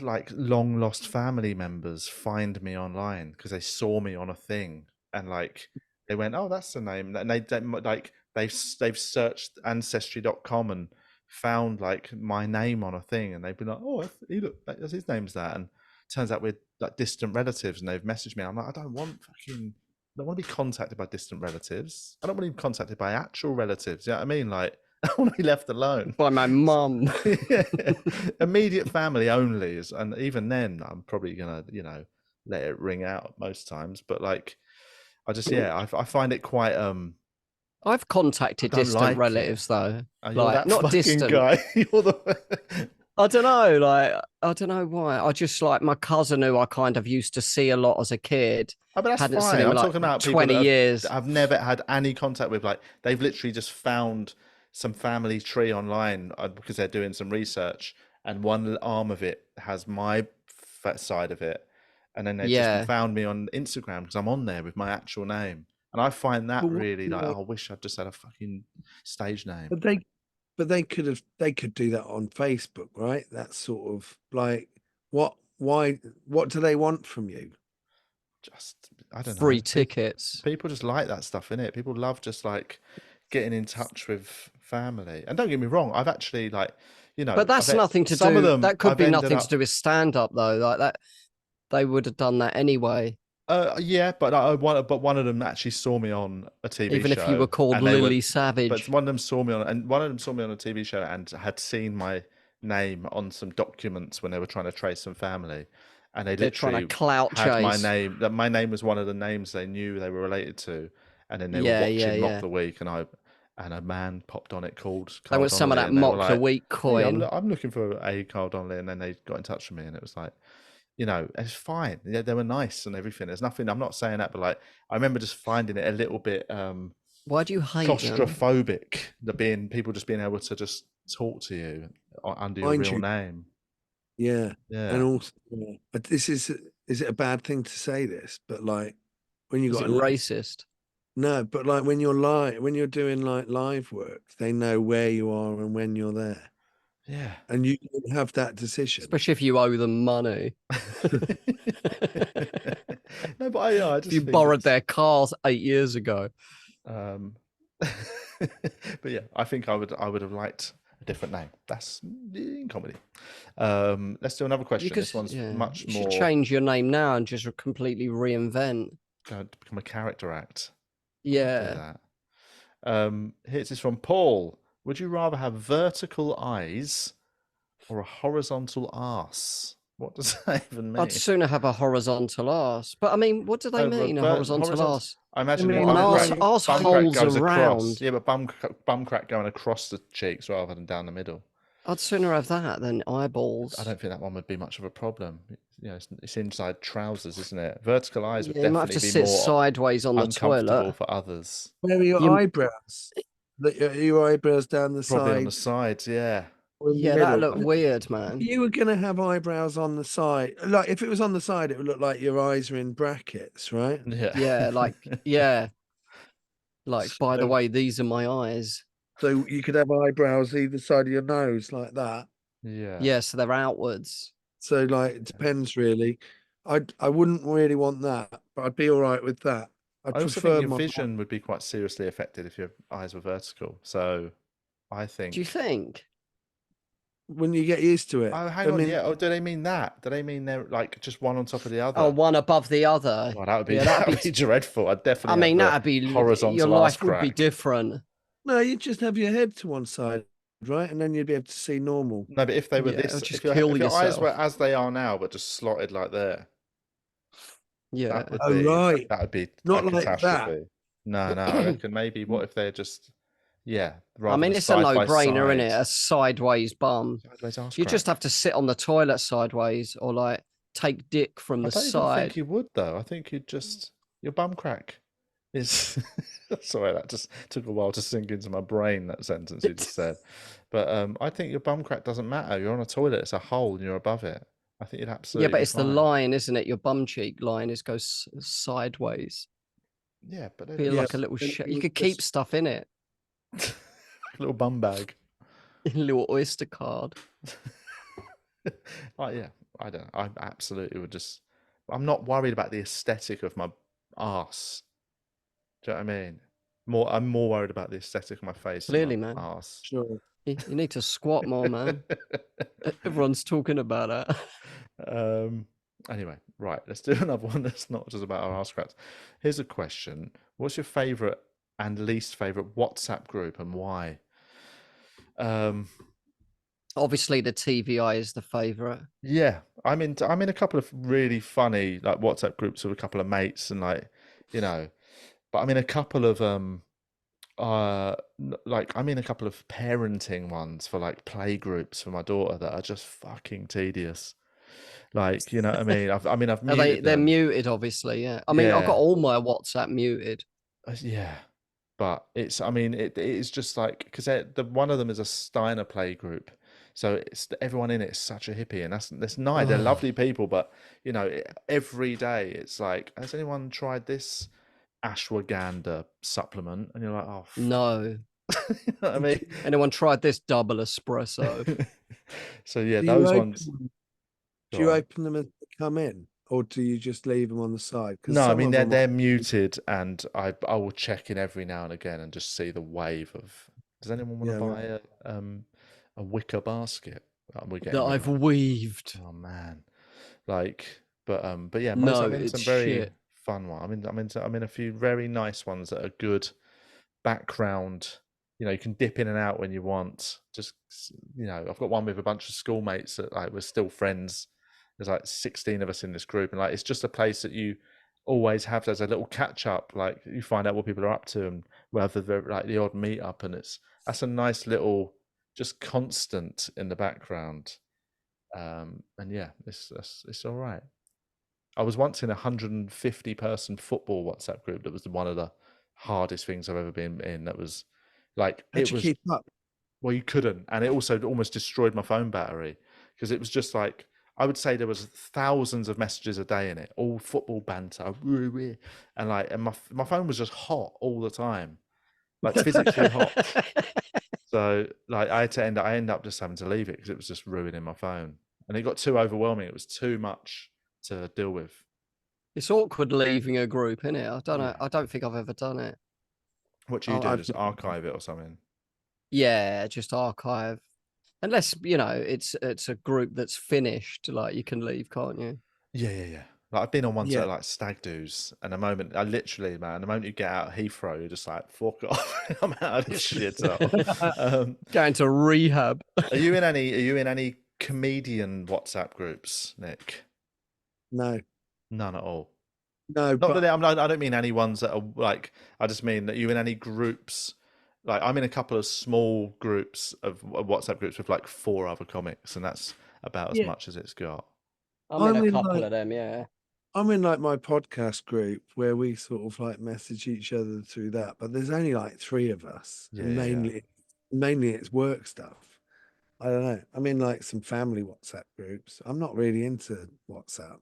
like long lost family members find me online because they saw me on a thing and like they went, oh, that's the name, and they like they've searched ancestry.com and found like my name on a thing, and they've been like, oh, his name's that, and turns out we're like distant relatives, and they've messaged me. I'm like, I don't want to be contacted by distant relatives. I don't want to be contacted by actual relatives. You know what I mean? Like, I want to be left alone By my mum. Yeah. Immediate family only is, and even then I'm probably gonna, you know, let it ring out most times. But like, I find it quite I've contacted distant like relatives though. you're Like that not fucking distant. guy. You're the I don't know, like I don't know why. I just like my cousin who I kind of used to see a lot as a kid. Oh, but that's Hadn't fine. seen him I'm in like talking about people 20 years. that I've never had any contact with. Like they've literally just found some family tree online because they're doing some research, and one arm of it has my side of it, and then they just found me on Instagram because I'm on there with my actual name, and I find that really like, oh, I wish I'd just had a fucking stage name. But they could do that on Facebook, right? That sort of like what do they want from you? Just I don't know. Free tickets. People just like that stuff, innit? People love just like getting in touch with family. And don't get me wrong, I've actually like, you know, but that's nothing to some do. of them That could I've be ended nothing up, to do with stand up though. Like that, they would have done that anyway. Yeah, but one of them actually saw me on a TV show. Even if you were called Lily Savage. But one of them saw me on a TV show and had seen my name on some documents when they were trying to trace some family, and they're trying literally to clout had my chase. name. That my name was one of the names they knew they were related to, and then they were watching Mock the Week, and a man popped on it called Carl They want some of that Mock the Week coin. Hey, I'm looking for a Carl Donnelly, and then they got in touch with me, and it was like, you know, it's fine. Yeah, they were nice and everything. There's nothing. I'm not saying that, but like, I remember just finding it a little bit why do you hate claustrophobic? People just being able to just talk to you under your real name. Yeah, and also, but is it a bad thing to say this? But like, when you got racist. No, but like when you're doing like live work, they know where you are and when you're there. Yeah. And you can have that decision. Especially if you owe them money. No, but I just you borrowed their cars 8 years ago. But yeah, I think I would have liked a different name. That's in comedy. Let's do another question. This one's much more. You should change your name now and just completely reinvent. Become a character act. Yeah. Here's this from Paul. Would you rather have vertical eyes or a horizontal arse? What does that even mean? I'd sooner have a horizontal arse. But I mean, what do they mean, a horizontal arse? I imagine arse holes around. Across. Yeah, but bum crack going across the cheeks rather than down the middle. I'd sooner have that than eyeballs. I don't think that one would be much of a problem. You know, it's inside trousers, isn't it? Vertical eyes would Yeah, you might have definitely to be sit more sideways on the uncomfortable toilet. for others. Where are your You- eyebrows? Your eyebrows down the Probably side, on the sides, yeah. or in the Yeah, that middle? look weird, If man. you were going to have eyebrows on the side, like if it was on the side, it would look like your eyes are in brackets, right? Yeah. Yeah, like by the So- way, these are my eyes. So you could have eyebrows either side of your nose like that. Yeah. Yeah, so they're outwards. So like it depends really. I wouldn't really want that, but I'd be all right with that. I'd I also prefer think your my vision would be quite seriously affected if your eyes were vertical. So I think. Do you think? when you get used to it. Oh, hang I on. mean, Yeah. Oh, do they mean that? Do they mean they're like just one on top of the other? Oh, one above the other. Well, that would be Yeah, that would be dreadful. I'd I definitely. mean, have that'd the be horizontal your life ass would be crack. different. no, you just have your head to one side, right? And then you'd be able to see normal. No, but if they were Yeah, this, just if your kill eyes were yourself. as they are now, but just slotted like there, Yeah. that would Oh, be right. that would be Not a like that. catastrophe. No, I reckon maybe what if they're just I rather mean, than it's a side by no-brainer, isn't side, it? A sideways bum. sideways arse You crack. just have to sit on the toilet sideways, or like take dick from I the don't even side. think you would though. I think you'd just your bum crack is. Sorry, that just took a while to sink into my brain. That sentence you just said, but I think your bum crack doesn't matter. You're on a toilet; it's a hole, and you're above it. I think you'd absolutely. Yeah, but it's the fine. line, isn't it? Your bum cheek line goes sideways. Yeah, but Be then like a little You could keep stuff in it. little bum bag. A little Oyster card. Oh yeah, I don't. I absolutely would just. I'm not worried about the aesthetic of my arse. Do you know what I mean? I'm more worried about the aesthetic of my face. Clearly, than my man. arse. Sure. You need to squat more, man. Everyone's talking about that. Anyway, right. Let's do another one that's not just about our arse cracks. Here's a question: what's your favourite and least favourite WhatsApp group, and why? Obviously, the TVI is the favourite. Yeah, I'm in a couple of really funny like WhatsApp groups with a couple of mates and like, but I'm in a couple of like I'm in a couple of parenting ones for like play groups for my daughter that are just fucking tedious. Like, you know what I mean? I've muted They're them. muted, obviously. Yeah. I mean, I've got Yeah. all my WhatsApp muted. Yeah, but it is just like because one of them is a Steiner play group, so it's everyone in it is such a hippie, and that's nice. They're lovely people, but every day it's like, has anyone tried this ashwagandha supplement? And you're like, oh No. you know what I mean? Anyone tried this double espresso? So yeah, Do those you ones. Do you open them as they come in, or do you just leave them on the side? No, I mean they're muted, and I will check in every now and again and just see the wave of. Does anyone want to buy a wicker basket? We're getting that rid I've of. weaved. Oh man, but yeah, No, I'm in it's some very shit. fun one. I'm in a few very nice ones that are good background. You can dip in and out when you want. Just I've got one with a bunch of schoolmates that like we're still friends. There's like 16 of us in this group, and like it's just a place that you always have as a little catch up. Like you find out what people are up to, and we'll have the odd meet up, and that's a nice little just constant in the background. And yeah, it's all right. I was once in a 150 person football WhatsApp group that was one of the hardest things I've ever been in. That was like How'd you keep up? Well, you couldn't, and it also almost destroyed my phone battery because it was just like I would say there was thousands of messages a day in it, all football banter, and my phone was just hot all the time, like physically hot. So like I end up just having to leave it because it was just ruining my phone, and it got too overwhelming. It was too much to deal with. It's awkward leaving a group, isn't it? I don't know. Yeah. I don't think I've ever done it. What do you do? Just archive it or something? Yeah, just archive. Unless it's a group that's finished, like you can leave, can't you? Yeah. Like I've been on ones that are like stag do's, and the moment you get out of Heathrow, you're just like, fuck off, I'm out of this shit. Going to rehab. Are you in any comedian WhatsApp groups, Nick? No, none at all. No, I don't mean any ones that are like. I just mean that you in any groups like I'm in a couple of small groups of WhatsApp groups with like 4 other comics, and that's about as much as it's got. I'm in a couple of them, yeah. I'm in like my podcast group where we sort of like message each other through that, but there's only like 3 of us. And mainly it's work stuff. I don't know. I'm in like some family WhatsApp groups. I'm not really into WhatsApp.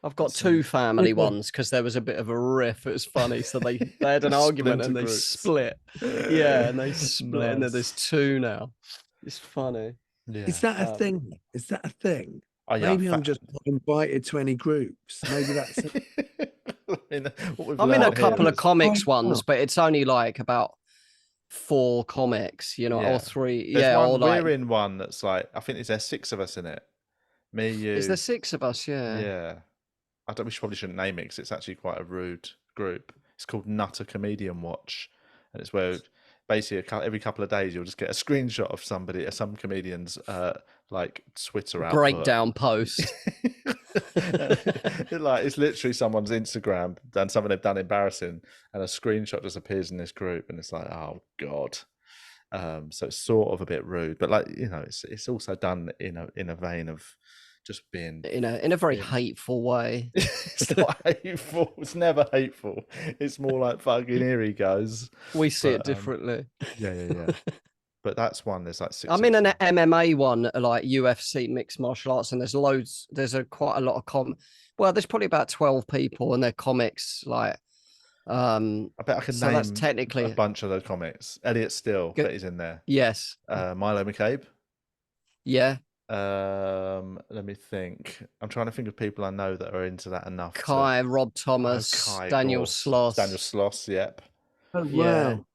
I've got 2 family ones because there was a bit of a riff. It was funny. So they had an argument and they split. Yeah, and they split, and then there's 2 now. It's funny. Yeah. Is that a thing? Is that a thing? Oh, yeah, maybe I'm just not invited to any groups. Maybe that's I'm in a couple of comics ones, but it's only like about 4 comics, you know, or 3. We're in one that's like, I think there's 6 of us in it. Me, you. Is there 6 of us? Yeah. Yeah. We probably shouldn't name it because it's actually quite a rude group. It's called Nutter Comedian Watch, and it's where basically every couple of days you'll just get a screenshot of some comedian's like Twitter output. Breakdown post. It's literally someone's Instagram done something they've done embarrassing, and a screenshot just appears in this group, and it's like, oh god. So it's sort of a bit rude, but like, you know, it's also done in a vein of just being in a very hateful way. It's not hateful. It's never hateful. It's more like fucking here he goes. We see it differently. Yeah. But that's one. There's like 6. I'm in an MMA one, like UFC mixed martial arts, and there's loads. There's quite a lot of Well, there's probably about 12 people, and they're comics. Like, I bet I can name that's technically a bunch of those comics. Elliot Steele, that is in there. Yes. Milo McCabe. Yeah. Let me think. I'm trying to think of people I know that are into that enough. Kai, Rob Thomas, Daniel Sloss. Daniel Sloss, yep. Oh wow.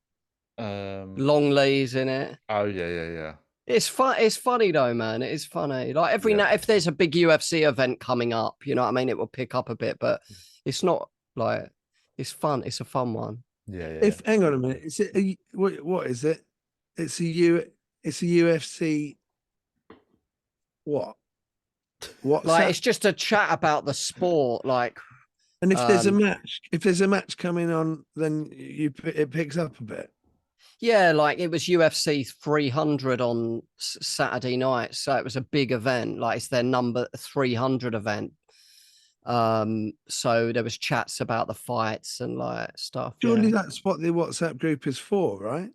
Longley's in it. Oh yeah. It's fun. It's funny though, man. It is funny. Like every now, if there's a big UFC event coming up, you know what I mean, it will pick up a bit, but it's not like it's fun. It's a fun one. Yeah. Hang on a minute. Is it what is it? It's a UFC. What? Like it's just a chat about the sport, like. And if there's a match coming on, then it picks up a bit. Yeah, like it was UFC 300 on Saturday night, so it was a big event. Like it's their number 300 event. So there was chats about the fights and like stuff. Surely that's what the WhatsApp group is for, right?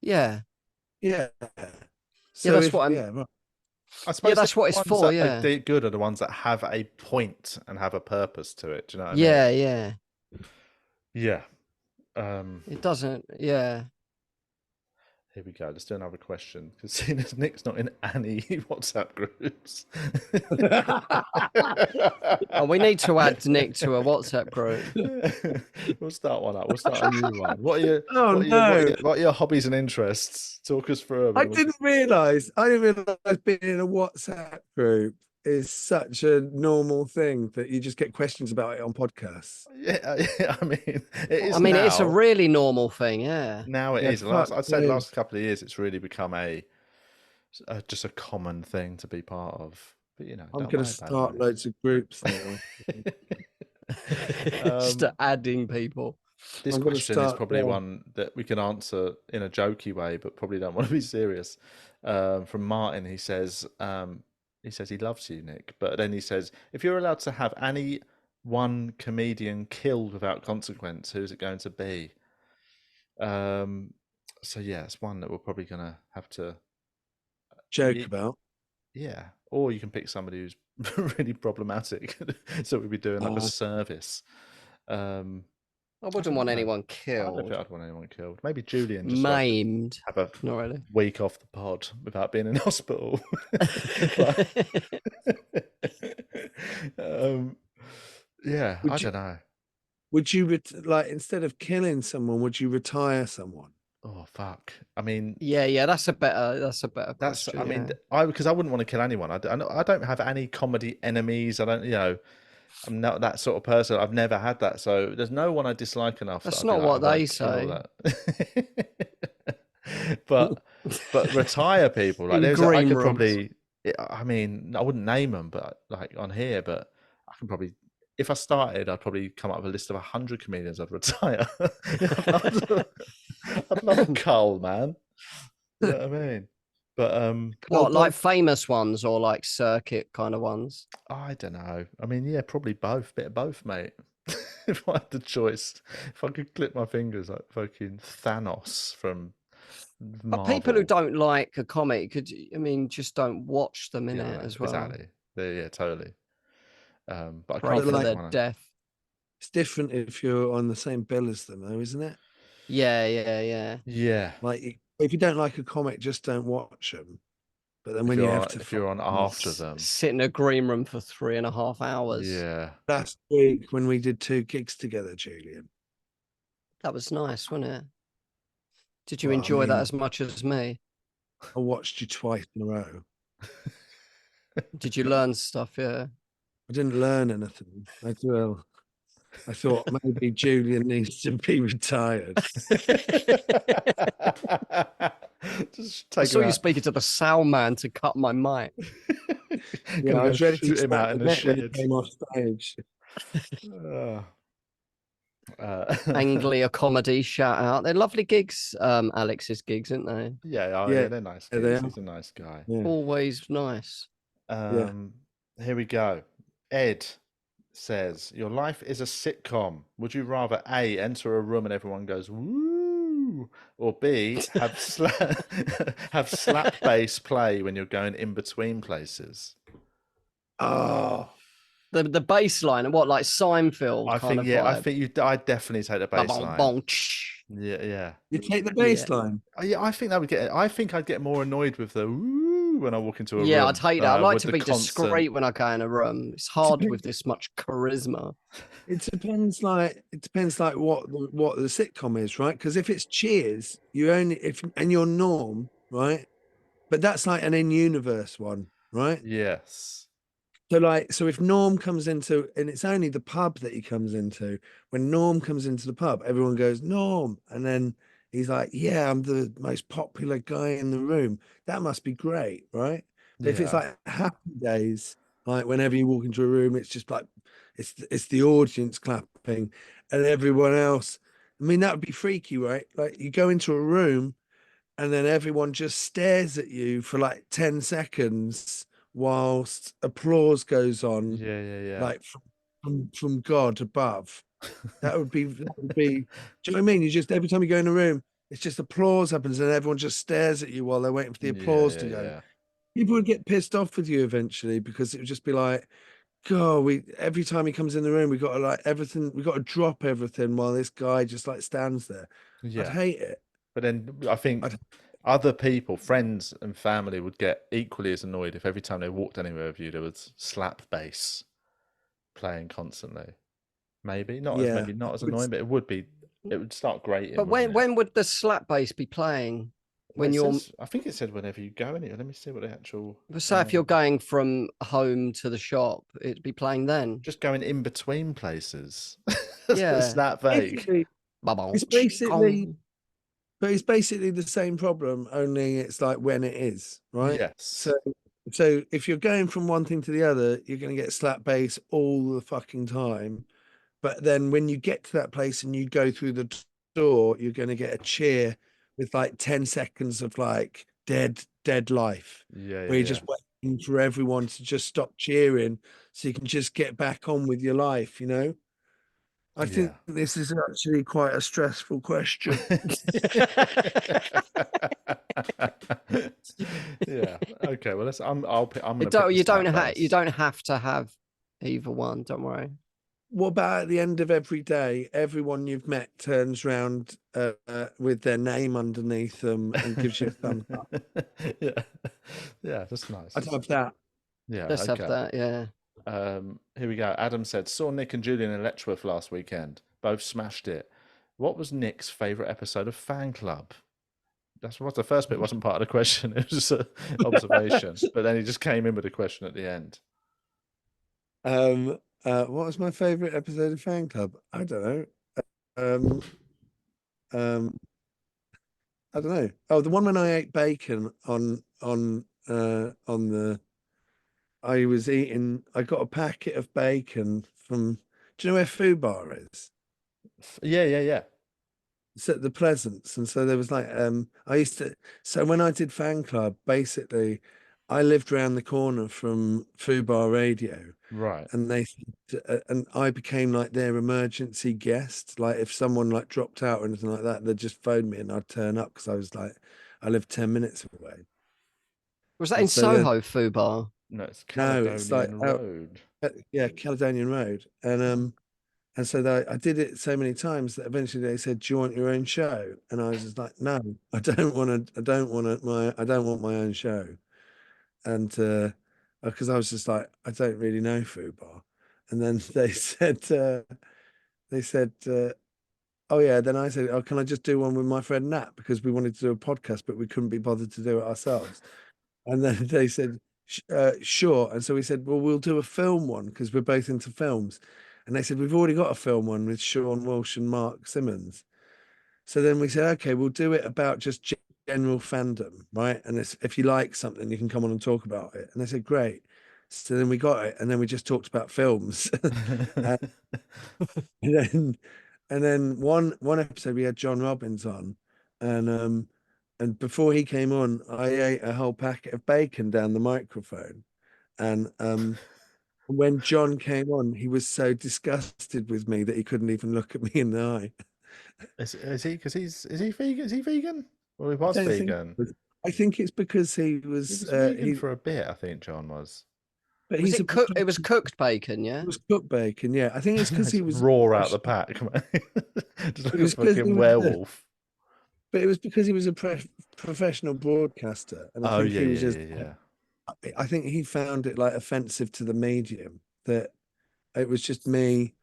Yeah. Yeah. So that's what I'm. Yeah, right. I suppose that's what it's for. Yeah, they're good are the ones that have a point and have a purpose to it. Do you know what I mean? Yeah. It doesn't. Yeah. Here we go. Let's do another question. Because seeing as Nick's not in any WhatsApp groups. We need to add Nick to a WhatsApp group. We'll start one up. We'll start a new one. What are your hobbies and interests? Talk us through them. I didn't realise being in a WhatsApp group is such a normal thing that you just get questions about it on podcasts. Yeah, I mean, it is. It's a really normal thing. Yeah. Now it is. I'd say the last couple of years, it's really become just a common thing to be part of. But you know, I'm going to start loads of groups now. Just adding people. This question is probably one that we can answer in a jokey way, but probably don't want to be serious. From Martin, he says he loves you, Nick, but then he says, if you're allowed to have any one comedian killed without consequence, who's it going to be? So yeah, it's one that we're probably going to have to joke about. Yeah, or you can pick somebody who's really problematic, so we'd be doing like a service. I wouldn't want anyone killed. I don't think I'd want anyone killed. Maybe Julian just maimed. Have a not really week off the pod without being in hospital. Yeah, I don't know. Would you instead of killing someone, would you retire someone? Oh fuck! I mean, yeah, that's a better question. I mean, because I wouldn't want to kill anyone. I don't have any comedy enemies. I don't, I'm not that sort of person. I've never had that. So there's no one I dislike enough. That's not what they say. but retire people. Like I could probably. I mean, I wouldn't name them, but like on here, but I can probably. If I started, I'd probably come up with a list of 100 comedians I'd retire. I'd love a cull, man. You know what I mean? But What, like famous ones or like circuit kind of ones? I don't know. I mean, yeah, probably both. Bit of both, mate. If I had the choice, if I could clip my fingers like fucking Thanos from But people who Marvel. don't like a comic just don't watch them in it as well. Exactly. Yeah, totally. But I Pray can't for think their one. death. It's different if you're on the same bill as them, though, isn't it? Yeah. Yeah. Like, if you don't like a comic, just don't watch them. But then when you have to, if you're on after them, sit in a green room for 3.5 hours. yeah. Last week when we did 2 gigs together, Julian, That was nice, wasn't it? Did you Well, I enjoy that mean- as much as me? I watched you twice in a row. Did you learn stuff? Yeah. I didn't learn anything. I thought maybe Julian needs to be retired. Just I take saw him you out. speaking to the sound man to cut my mic. Yeah, I was ready to shoot him out snap in the the neck when he shed. came off stage. Anglia comedy shout out. They're lovely gigs, Alex's gigs, aren't they? Yeah, Yeah, they're nice yeah, gigs. they are. He's a nice guy. Yeah. Always nice. Here we go. Ed says, your life is a sitcom. Would you rather A, enter a room and everyone goes woo, or B, have have slap bass play when you're going in between places? Oh, The bass line and what, like Seinfeld I kind think of yeah, I vibe? think I'd definitely take the bass Bong, line. bong, tsh. Yeah. you take the bass line. Yeah, I think that would get. I think I'd get more annoyed with the woo when I walk into a room. Yeah, I'd hate that. I'd like with to the be constant- discreet when I go in a room. It's hard with this much charisma. It depends like what the sitcom is, right? Because if it's Cheers, you only and your Norm, right? But that's like an in-universe one, right? Yes. So if Norm comes into, and it's only the pub that he comes into, when Norm comes into the pub, everyone goes, Norm. And then he's like, yeah, I'm the most popular guy in the room. That must be great, right? But if it's like Happy Days, like whenever you walk into a room, it's just like, it's the audience clapping and everyone else. I mean, that would be freaky, right? Like you go into a room and then everyone just stares at you for like 10 seconds whilst applause goes on, Yeah. like from God above. That would be. Do you know what I mean? You just every time you go in a room, it's just applause happens, and everyone just stares at you while they're waiting for the applause to go. Yeah. People would get pissed off with you eventually because it would just be like, God, every time he comes in the room, we got to like everything, we got to drop everything while this guy just like stands there. Yeah. I'd hate it. But then I think other people, friends and family, would get equally as annoyed if every time they walked anywhere with you, there was slap bass playing constantly. Maybe not as annoying, but it would be. It would start grating. But when would the slap bass be playing? When I think it said whenever you go in it. Let me see what the actual. So if you're going from home to the shop, it'd be playing then. Just going in between places. Yeah. It's that vague. It's basically. But it's basically the same problem, only it's like when it is, right? Yes. So if you're going from one thing to the other, you're going to get slap bass all the fucking time. But then when you get to that place and you go through the door, you're going to get a cheer with like 10 seconds of like dead life. Where you're just waiting for everyone to just stop cheering so you can just get back on with your life, you know? I think this is actually quite a stressful question. Yeah. Okay. Well, I'm gonna. You don't have to have either one. Don't worry. What about at the end of every day, everyone you've met turns around with their name underneath them and gives you a thumbs up? Yeah, that's nice. I'd have that. Yeah, let's have that. Yeah. Here we go. Adam said, saw Nick and Julian in Letchworth last weekend. Both smashed it. What was Nick's favourite episode of Fan Club? That's what the first bit wasn't part of the question. It was just an observation. But then he just came in with a question at the end. What was my favourite episode of Fan Club? I don't know. I don't know. Oh, the one when I ate bacon on the. I got a packet of bacon from. Do you know where Foo Bar is? Yeah. at the Pleasance, and so there was like I used to. So when I did fan club, basically, I lived around the corner from Fubar Radio, Right. and and I became like their emergency guest. Like if someone like dropped out or anything like that, they'd just phone me and I'd turn up because I was like, I lived 10 minutes away. Was that And in so then- Soho, Fubar? No, it's No, it's like Caledonian Road. Yeah, Caledonian Road, and so I did it so many times that eventually they said, "Do you want your own show?" And I was just like, "No, I don't want to. I don't want my own show." And because I was just like, I don't really know Fubar. And then they said, "Oh yeah." Then I said, "Oh, can I just do one with my friend Nat because we wanted to do a podcast, but we couldn't be bothered to do it ourselves." And then they said, sure. And so we said, well, we'll do a film one because we're both into films. And they said, we've already got a film one with Sean Walsh and Mark Simmons. So then we said, okay, we'll do it about just general fandom, right? And if you like something, you can come on and talk about it. And they said, great. So then we got it, and then we just talked about films. and then one episode we had John Robbins on, and before he came on, I ate a whole packet of bacon down the microphone. And when John came on, he was so disgusted with me that he couldn't even look at me in the eye. Is he? Because is he vegan? Is he vegan? Well, he was vegan. I think it's because he was vegan for a bit. I think John was. But was it was cooked bacon, yeah? It was cooked bacon, yeah. I think it's because he was raw out the pack, man. Just like a fucking werewolf. But it was because he was a professional broadcaster, and I think he was just. I think he found it like offensive to the medium that it was just me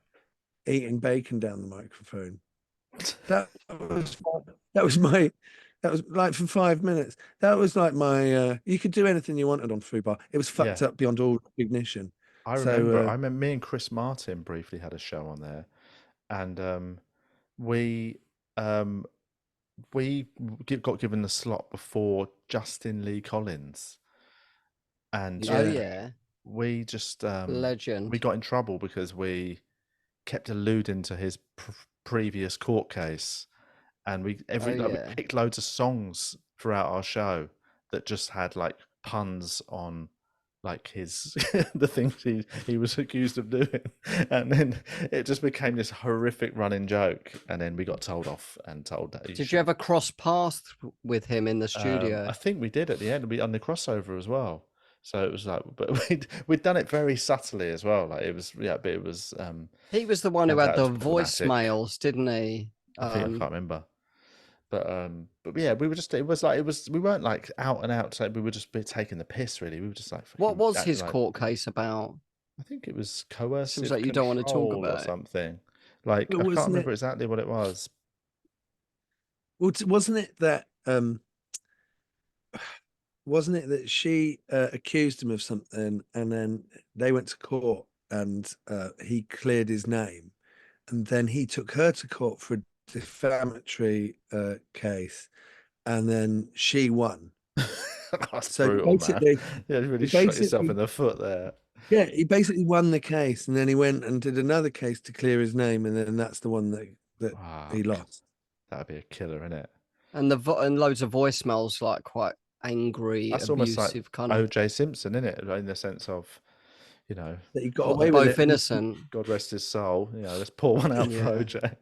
eating bacon down the microphone. That was like for 5 minutes. That was like my. You could do anything you wanted on Fubar. It was fucked up beyond all recognition. I remember me and Chris Martin briefly had a show on there, and we got given the slot before Justin Lee Collins, and we just legend. We got in trouble because we kept alluding to his previous court case, and we picked loads of songs throughout our show that just had like puns on like his the things he was accused of doing, and then it just became this horrific running joke, and then we got told off and told that. Did you ever cross paths with him in the studio? I think we did at the end. We on the crossover as well. So it was like, but we'd done it very subtly as well. Like it was, but it was. He was the one who had the voicemails, didn't he? I can't remember. But yeah, we were just. It was like we weren't like out and out. So we were just taking the piss. Really, we were just like. What was his court case about? I think it was coercive. Seems like you don't want to talk about or something. Like I can't remember exactly what it was. Well, wasn't it that? Wasn't it that she accused him of something, and then they went to court, and he cleared his name, and then he took her to court for a defamatory case, and then she won. That's so brutal, basically, man. Yeah, you really shot yourself in the foot there. Yeah, he basically won the case, and then he went and did another case to clear his name, and then that's the one that he lost. That'd be a killer, innit? And loads of voicemails, like quite angry, that's abusive, almost like kind of OJ Simpson, isn't it? In the sense of, you know, that he got away with both innocent. God rest his soul. You know, let's pour one out for OJ.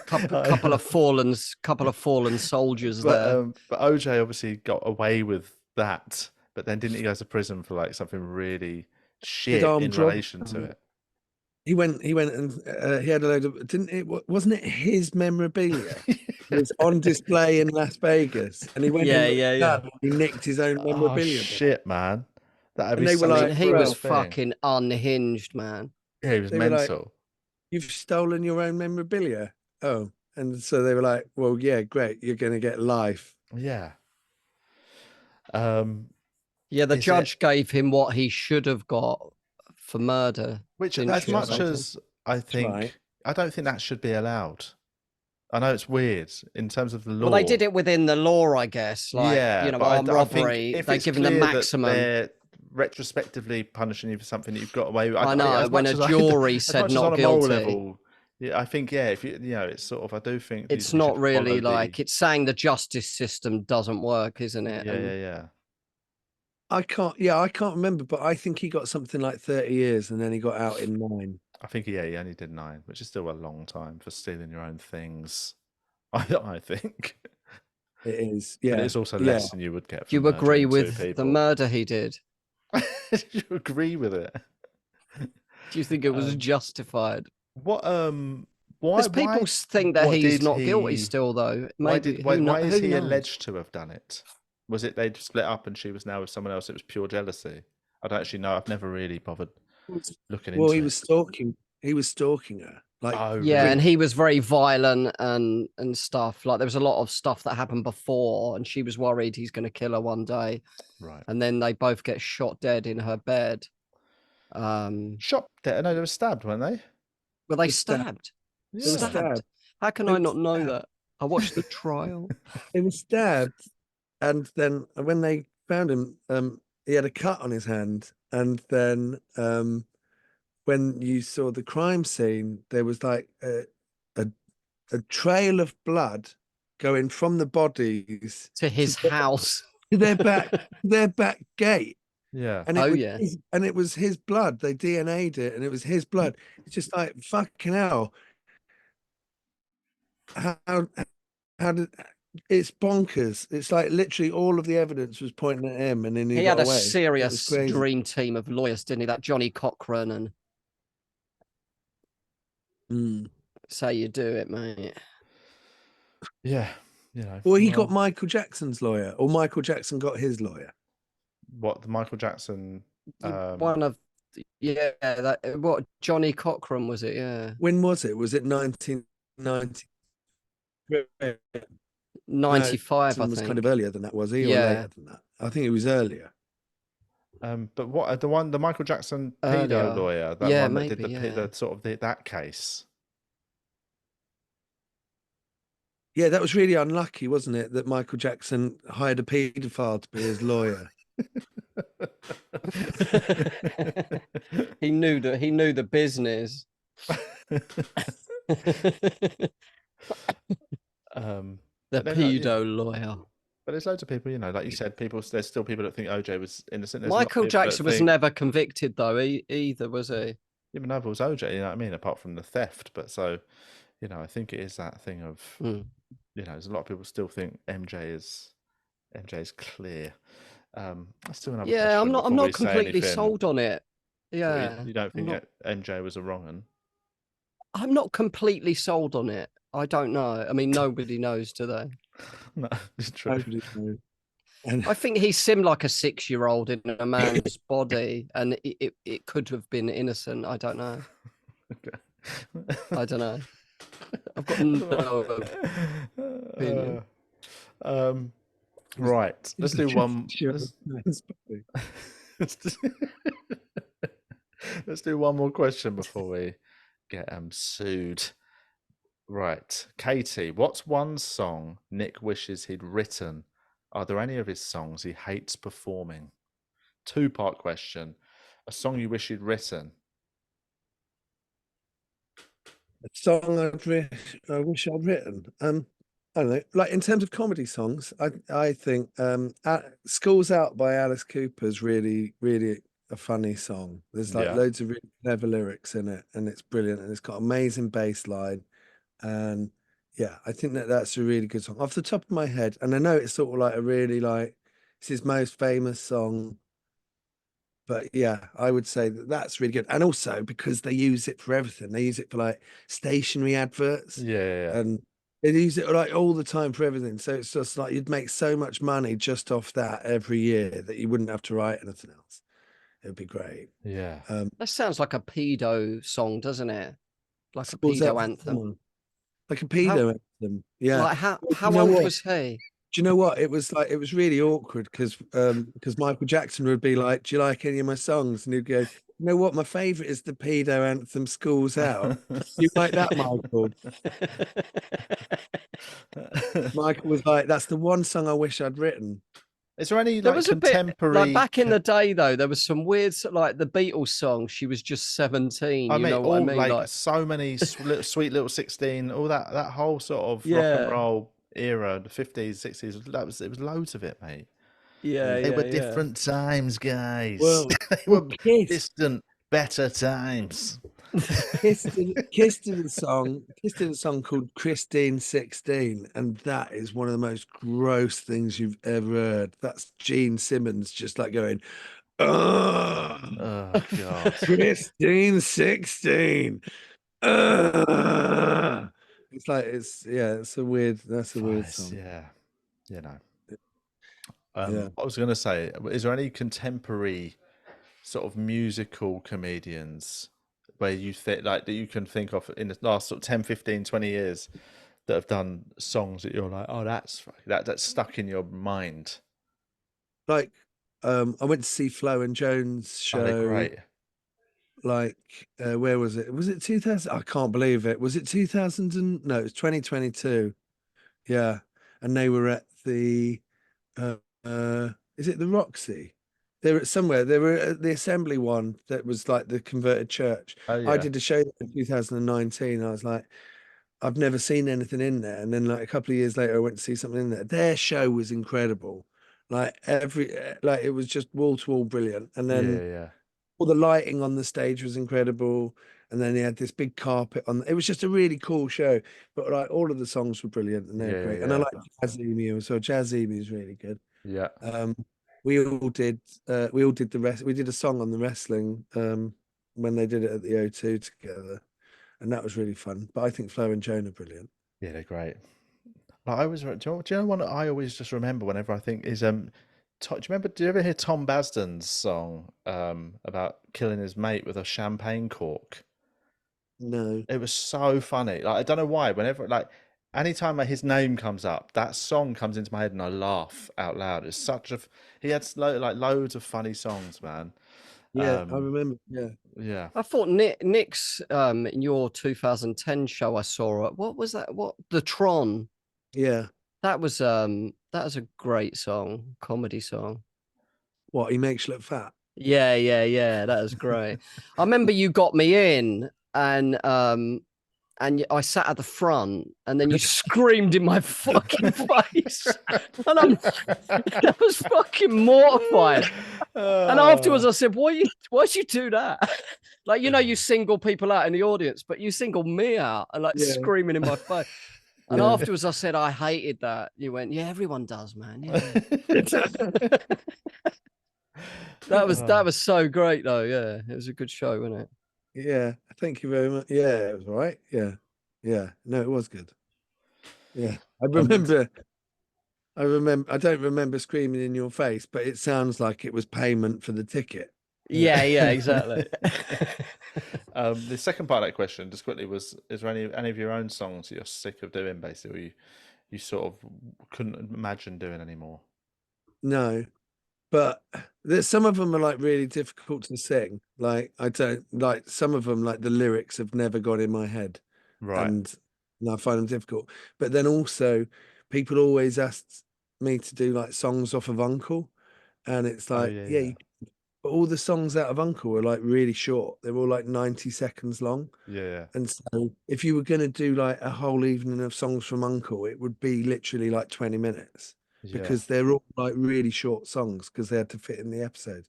Couple of fallen soldiers there. But OJ obviously got away with that, but then didn't he go to prison for like something really shit in relation to it? He went and he had a load of, wasn't it his memorabilia? It was on display in Las Vegas, and he went he nicked his own memorabilia. Oh, shit, man. He was fucking unhinged, man. Yeah, he was mental. Like, you've stolen your own memorabilia. Oh, and so they were like, well, yeah, great, you're going to get life. Yeah. The judge gave him what he should have got for murder. Which, as much as I think, I don't think that should be allowed. I know it's weird in terms of the law. Well, they did it within the law, I guess. Like, armed robbery, they're giving the maximum. They're retrospectively punishing you for something that you've got away with. I know, when a jury said not guilty. Level, Yeah, I think if it's sort of. I do think It's we not should really follow like it's saying the justice system doesn't work, isn't it? Yeah. I can't remember, but I think he got something like 30 years and then he got out in 9. I think he only did 9, which is still a long time for stealing your own things. I think It is, but yeah. it's also less than you would get. Do you agree with the murder he did? Do you agree with it? Do you think it was justified? What why? Because people think that he's not guilty still, though. Maybe why is he knows? alleged to have done it? Was it they'd split up and she was now with someone else? It was pure jealousy. I don't actually know. I've never really bothered looking into it. Well, he was stalking her. Like, yeah, and he was very violent and stuff. Like there was a lot of stuff that happened before, and she was worried he's going to kill her one day. Right. And then they both get shot dead in her bed. Shot dead? No, they were stabbed, weren't they? Were they stabbed? Yeah. They were stabbed. How can I not know that? I watched the trial. He was stabbed, and then when they found him, he had a cut on his hand, and then when you saw the crime scene, there was like a trail of blood going from the bodies to his house, to their back gate. Yeah. And it was his blood. They DNA'd it, and it was his blood. It's just like fucking hell. How did it's bonkers? It's like literally all of the evidence was pointing at him, and then he had got a away. serious dream team of lawyers, didn't he? That Johnny Cochran and so you do it, mate. Yeah, Well, he got Michael Jackson's lawyer, or Michael Jackson got his lawyer. What, the Michael Jackson? One of what Johnny Cochran was it? Yeah. When was it? Was it 1990? 95, I think. Was kind of earlier than that, was he? Or later than that? I think it was earlier. But what the Michael Jackson pedo lawyer? That one that did the sort of that case. Yeah, that was really unlucky, wasn't it? That Michael Jackson hired a paedophile to be his lawyer. He knew the business. The pedo lawyer. But there's loads of people, like you said, there's still people that think OJ was innocent. There's Michael Jackson was never convicted, though, either, was he? Yeah, but neither was OJ, you know what I mean? Apart from the theft. But so, I think it is that thing of, there's a lot of people still think MJ is clear. That's still another question. I'm not completely sold on it. Yeah. You don't think that MJ was a wrong 'un? I'm not completely sold on it. I don't know. I mean, nobody knows, do they? No, it's true. I think he seemed like a 6-year-old in a man's body, and it could have been innocent. I don't know. Okay. I don't know. I've got no opinion. Right. Let's do one. Let's do one more question before we get sued. Right. Katie, what's one song Nick wishes he'd written? Are there any of his songs he hates performing? 2-part question. A song you wish you'd written. A song I wish I'd written. I don't know. Like in terms of comedy songs, I think "School's Out" by Alice Cooper is really, really a funny song. There's like loads of really clever lyrics in it, and it's brilliant, and it's got amazing bass line. And I think that's a really good song off the top of my head. And I know it's sort of like it's his most famous song, but I would say that's really good. And also because they use it for everything. They use it for like stationery adverts, and they use it like all the time for everything. So it's just like you'd make so much money just off that every year that you wouldn't have to write anything else. It would be great. Yeah. That sounds like a pedo song, doesn't it? Like a pedo anthem. Like a pedo anthem. Yeah. Like how old was he? Do you know what? It was really awkward because Michael Jackson would be like, "Do you like any of my songs?" And he'd go, "You know what? My favorite is the pedo anthem, School's Out." You like that, Michael? Michael was like, "That's the one song I wish I'd written." Is there any There like was a contemporary? bit like back in the day though. There was some weird like the Beatles song. She was just 17. I You mean, know what I all mean? like Like so many sweet little 16, all that whole sort of rock and yeah, roll era, the 50s, 60s. It was loads of it, mate. yeah, They yeah, were yeah. different times, guys. Well, They well, were Kiss. distant, better times. Kiss did a song called Christine 16, and that is one of the most gross things you've ever heard. That's Gene Simmons just like going, oh, Oh God. Christine 16. It's like it's a weird Vice, song. yeah. You know. Yeah. I was going to say, is there any contemporary sort of musical comedians where you think like that you can think of in the last sort of 10, 15, 20 years that have done songs that you're like, oh, that's stuck in your mind? Like I went to see Flo and Jones Oh, they're show. great. Like where was it? Was it 2000? I can't believe it. Was it 2000 and no, it was 2022. Yeah. And they were at the is it the Roxy? They were at somewhere. They were at the Assembly one that was like the converted church. Oh I yeah, did a show there in 2019. I was like, I've never seen anything in there. And then like a couple of years later, I went to see something in there. Their show was incredible. Like like it was just wall to wall brilliant. And then yeah, all the lighting on the stage was incredible. And then he had this big carpet on. It was just a really cool show. But like all of the songs were brilliant and they're great. And I yeah, like Jazz Emu. So Jazz Emu is really good. yeah. Um, we all did the rest. We did a song on the wrestling when they did it at the O2 together, and that was really fun. But I think Flo and Joan are brilliant. Yeah, they're great. Like, do you know one that I always just remember whenever I think is do you remember? Do you ever hear Tom Basden's song about killing his mate with a champagne cork? No, It was so funny. Like I don't know why. Whenever like anytime his name comes up, that song comes into my head and I laugh out loud. It's such a he had like loads of funny songs, man. yeah, I remember. Yeah, Yeah. I thought Nick's in your 2010 show I saw it. What was that? What the Tron? yeah. That was a great song, comedy song. What, he makes you look fat? Yeah, yeah, yeah. That was great. I remember you got me in and I sat at the front and then you screamed in my fucking face. And I was fucking mortified. And afterwards I said, why'd you do that? Like, you know, you single people out in the audience, but you single me out and like screaming in my face. And afterwards I said, I hated that. You went, yeah, everyone does, man. Yeah. That was so great though. Yeah. It was a good show, wasn't it? Yeah, thank you very much. Yeah, it was all right. Yeah, yeah. No, it was good. Yeah, I remember. I don't remember screaming in your face, but it sounds like it was payment for the ticket. Yeah, yeah, exactly. The second part of that question, just quickly, was: is there any of your own songs that you're sick of doing, basically, or you sort of couldn't imagine doing anymore? No, but there's some of them are like really difficult to sing. Like I don't like some of them. Like the lyrics have never got in my head, Right. and I find them difficult. But then also, people always ask me to do like songs off of Uncle, and it's Oh like, yeah. but all the songs out of Uncle are like really short. They're all like 90 seconds long. Yeah. And so if you were going to do like a whole evening of songs from Uncle, it would be literally like 20 minutes Yeah. because they're all like really short songs because they had to fit in the episode.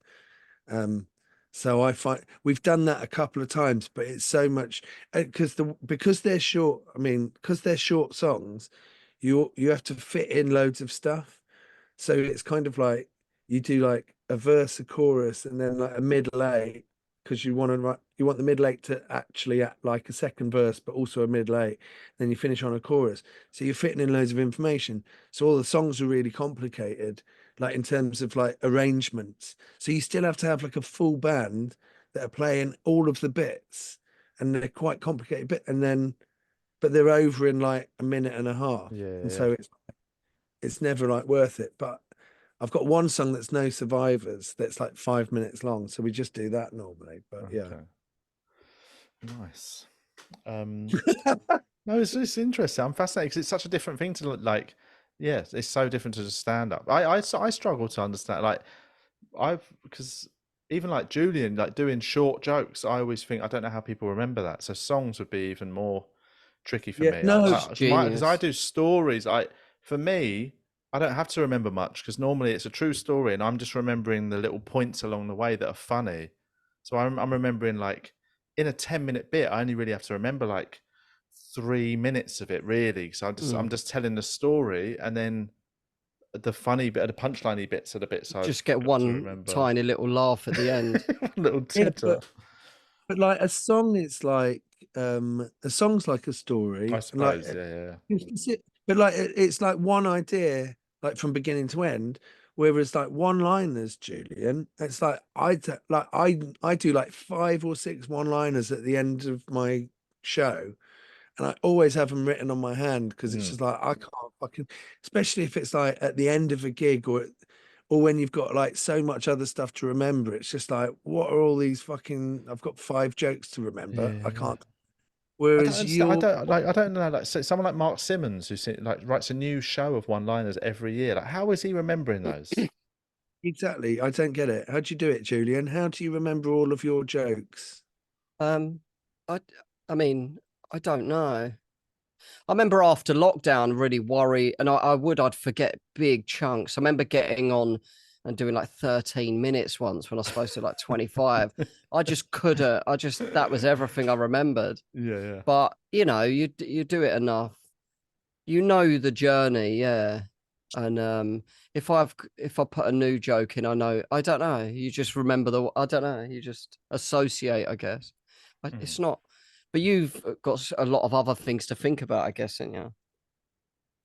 So I find we've done that a couple of times, but it's so much because they're short. I mean, because they're short songs, you have to fit in loads of stuff. So it's kind of like you do like a verse, a chorus, and then like a middle eight because you want the middle eight to actually act like a second verse, but also a middle eight. Then you finish on a chorus. So you're fitting in loads of information. So all the songs are really complicated, like in terms of like arrangements. So you still have to have like a full band that are playing all of the bits, and they're quite complicated bit, but they're over in like a minute and a half. And so it's never like worth it. But I've got one song that's No Survivors that's like 5 minutes long, so we just do that normally. But yeah, Nice. No, it's interesting. I'm fascinated because it's such a different thing to like Yes, it's so different to just stand up. I struggle to understand, like, because even like Julian, like doing short jokes, I always think, I don't know how people remember that. So songs would be even more tricky for Yeah, me. no. Because I Genius. do stories. For me, I don't have to remember much, because normally it's a true story and I'm just remembering the little points along the way that are funny. So I'm remembering, like, in a 10-minute bit, I only really have to remember like 3 minutes of it, really. So I'm just telling the story, and then the funny bit, the punchliney bits are the bits I've Just get got to one remember. tiny little laugh at the end. Little Yeah, titter. but like a song, it's like a song's like a story. I And like suppose, yeah. but like it's like one idea, like from beginning to end. Whereas like one-liners, Julian, it's like I do like 5 or 6 one-liners at the end of my show, and I always have them written on my hand, because it's just like I can't fucking, especially if it's like at the end of a gig, or when you've got like so much other stuff to remember. It's just like, what are all these fucking? I've got 5 jokes to remember. I can't. I don't Whereas understand. you're I don't know. Like, so someone like Mark Simmons, like writes a new show of one-liners every year. Like, how is he remembering those? exactly. I don't get it. How do you do it, Julian? How do you remember all of your jokes? I I mean, I don't know. I remember after lockdown, really worry, and I'd forget big chunks. I remember getting on and doing like 13 minutes once when I was supposed to like 25. I just couldn't. That was everything I remembered. Yeah. But you know, you do it enough, you know the journey, yeah. And if I put a new joke in, I don't know. You just remember I don't know. You just associate, I guess. It's not. But you've got a lot of other things to think about, I guess, and yeah.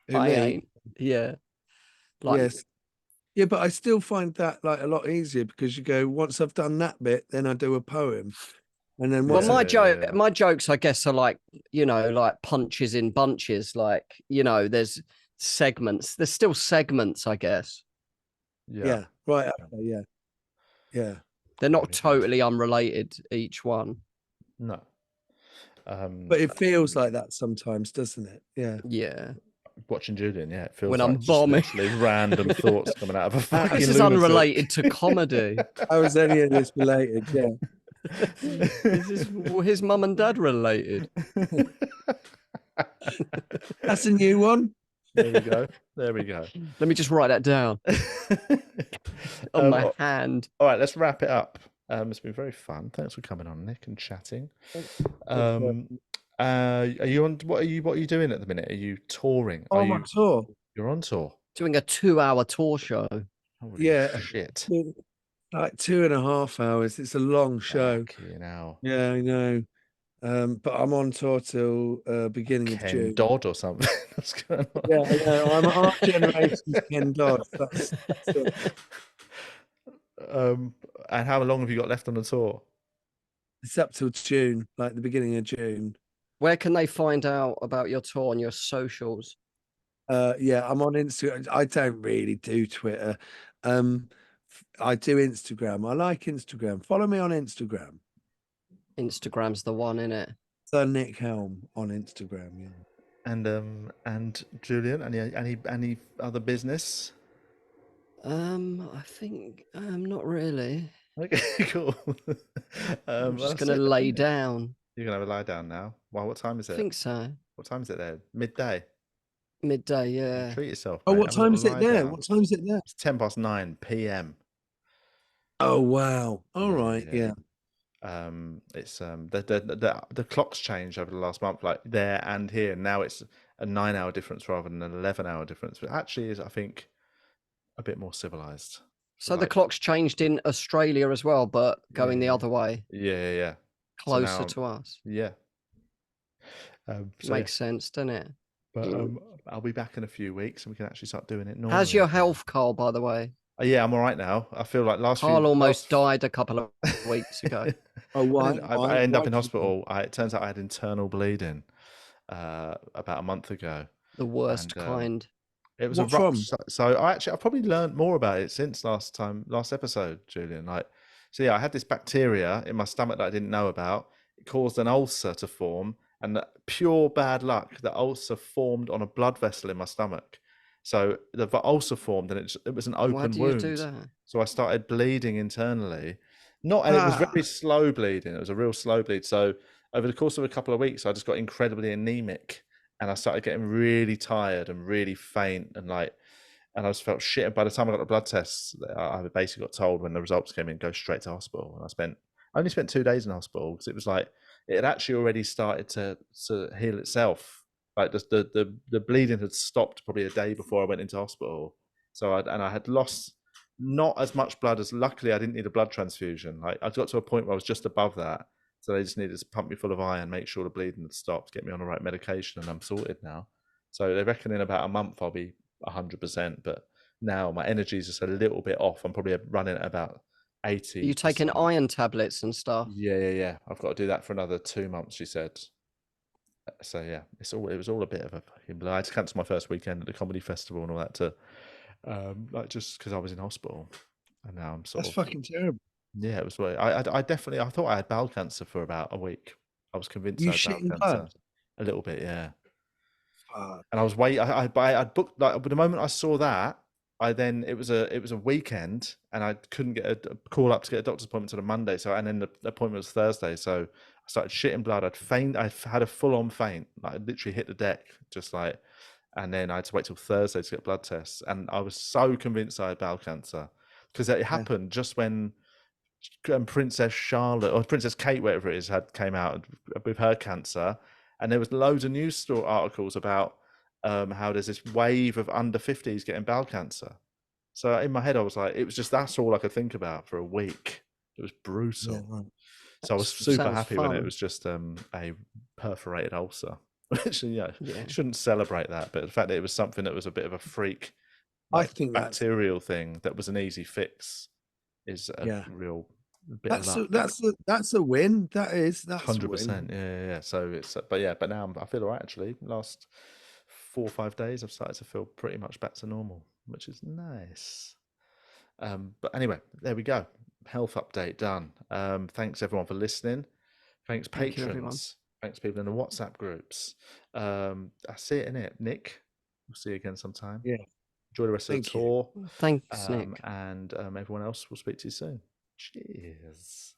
Who, I me? ain't. Yeah. Like, Yes. Yeah, but I still find that like a lot easier, because you go, once I've done that bit, then I do a poem. And then well, once my jokes, I guess, are like, you know, like punches in bunches. Like, you know, there's segments. There's still segments, I guess. yeah, right. Okay, yeah. They're not totally unrelated, each one. No. But it feels like that sometimes, doesn't it? Yeah. Yeah. Watching Julian, yeah, it feels When like I'm just bombing. literally random thoughts coming out of a fucking This is lunatic. unrelated to comedy. How is any of this related? Yeah. This is his mum and dad related. That's a new one. There we go. There we go. Let me just write that down on my hand. All right, let's wrap it up. It's been very fun. Thanks for coming on, Nick, and chatting. Are you on? What are you doing at the minute? Are you touring? Oh, my tour. You're on tour. Doing a 2-hour tour show. Holy Yeah. shit. Like 2.5 hours. It's a long show. Fucking hell. Yeah, I know. But I'm on tour till beginning of Ken June. Dodd or something. What's going on? Yeah, I know. I'm our generation's Ken Dodd. That's it. And how long have you got left on the tour? It's up till June, like the beginning of June. Where can they find out about your tour on your socials? Yeah, I'm on Instagram. I don't really do Twitter. I do Instagram. I like Instagram. Follow me on Instagram. Instagram's the one, innit? So Nick Helm on Instagram. Yeah. And Julian, any other business? I think not really. Okay, cool. I'm just gonna lay down. You're gonna have a lie down now. Wow, what time is it? I think so. What time is it there? Midday. Midday, yeah. Treat yourself. Oh, mate. what Have a time little is it lie there? down. What time is it there? It's 9:10 p.m. Oh wow! All right, yeah. It's the clocks changed over the last month, like there and here. Now it's a 9-hour difference rather than an 11-hour difference, but actually is, I think, a bit more civilized. So the clock's changed in Australia as well, but going the other way. Yeah. Closer So now, to us. Yeah. Makes sense, doesn't it? But I'll be back in a few weeks and we can actually start doing it normally. How's your health, Carl, by the way? Yeah, I'm all right now. I feel like Carl almost died a couple of weeks ago. Oh, why? I ended up in hospital. It turns out I had internal bleeding about a month ago. The worst kind. It was so I've probably learned more about it since last episode, Julian. So yeah, I had this bacteria in my stomach that I didn't know about. It caused an ulcer to form, and pure bad luck, the ulcer formed on a blood vessel in my stomach. So the ulcer formed, and it was an open Why do wound. you do that? So I started bleeding internally. And it was very slow bleeding. It was a real slow bleed. So over the course of a couple of weeks, I just got incredibly anemic, and I started getting really tired and really faint, and I just felt shit. And by the time I got the blood tests, I basically got told when the results came in, go straight to hospital. And I only spent 2 days in hospital because it was like it had actually already started to heal itself. Like the bleeding had stopped probably a day before I went into hospital. So I had lost not as much blood as, luckily I didn't need a blood transfusion. Like I got to a point where I was just above that. So they just needed to pump me full of iron, make sure the bleeding had stopped, get me on the right medication, and I'm sorted now. So they reckon in about a month I'll be 100%, but now my energy is just a little bit off. I'm probably running at about 80. You taking iron tablets and stuff? Yeah. I've got to do that for another 2 months, she said. So yeah, it was all a bit of a fucking blow. I had to cancel my first weekend at the comedy festival and all that to like just because I was in hospital, and now I'm That's fucking terrible. Yeah, it was. I definitely, I thought I had bowel cancer for about a week. I was convinced I had bowel cancer. Blood? A little bit, yeah. Fuck. And I was I booked, like, but the moment I saw that, it was a weekend, and I couldn't get a call up to get a doctor's appointment until the Monday. So, and then the appointment was Thursday. So I started shitting blood. I had a full on faint. Like I literally hit the deck, just like, and then I had to wait till Thursday to get blood tests. And I was so convinced I had bowel cancer because it happened just when Princess Charlotte or Princess Kate, whatever it is, came out with her cancer, and there was loads of news store articles about how there's this wave of under 50s getting bowel cancer. So in my head, I was like, it was just, that's all I could think about for a week. It was brutal. Yeah, right. So I was super happy when it fun. was just a perforated ulcer, which shouldn't celebrate that, but the fact that it was something that was a bit of a freak, I think bacterial thing that was an easy fix is a real bit of luck. That's a win. That's 100%. Yeah. So it's but now I feel all right actually. Last 4 or 5 days I've started to feel pretty much back to normal, which is nice. But anyway, there we go. Health update done. Thanks everyone for listening. Thanks patrons. Thanks people in the WhatsApp groups. I see it in it. Nick, we'll see you again sometime. Yeah. Enjoy the rest of the tour. Thanks, Nick. And everyone else, will speak to you soon. Cheers.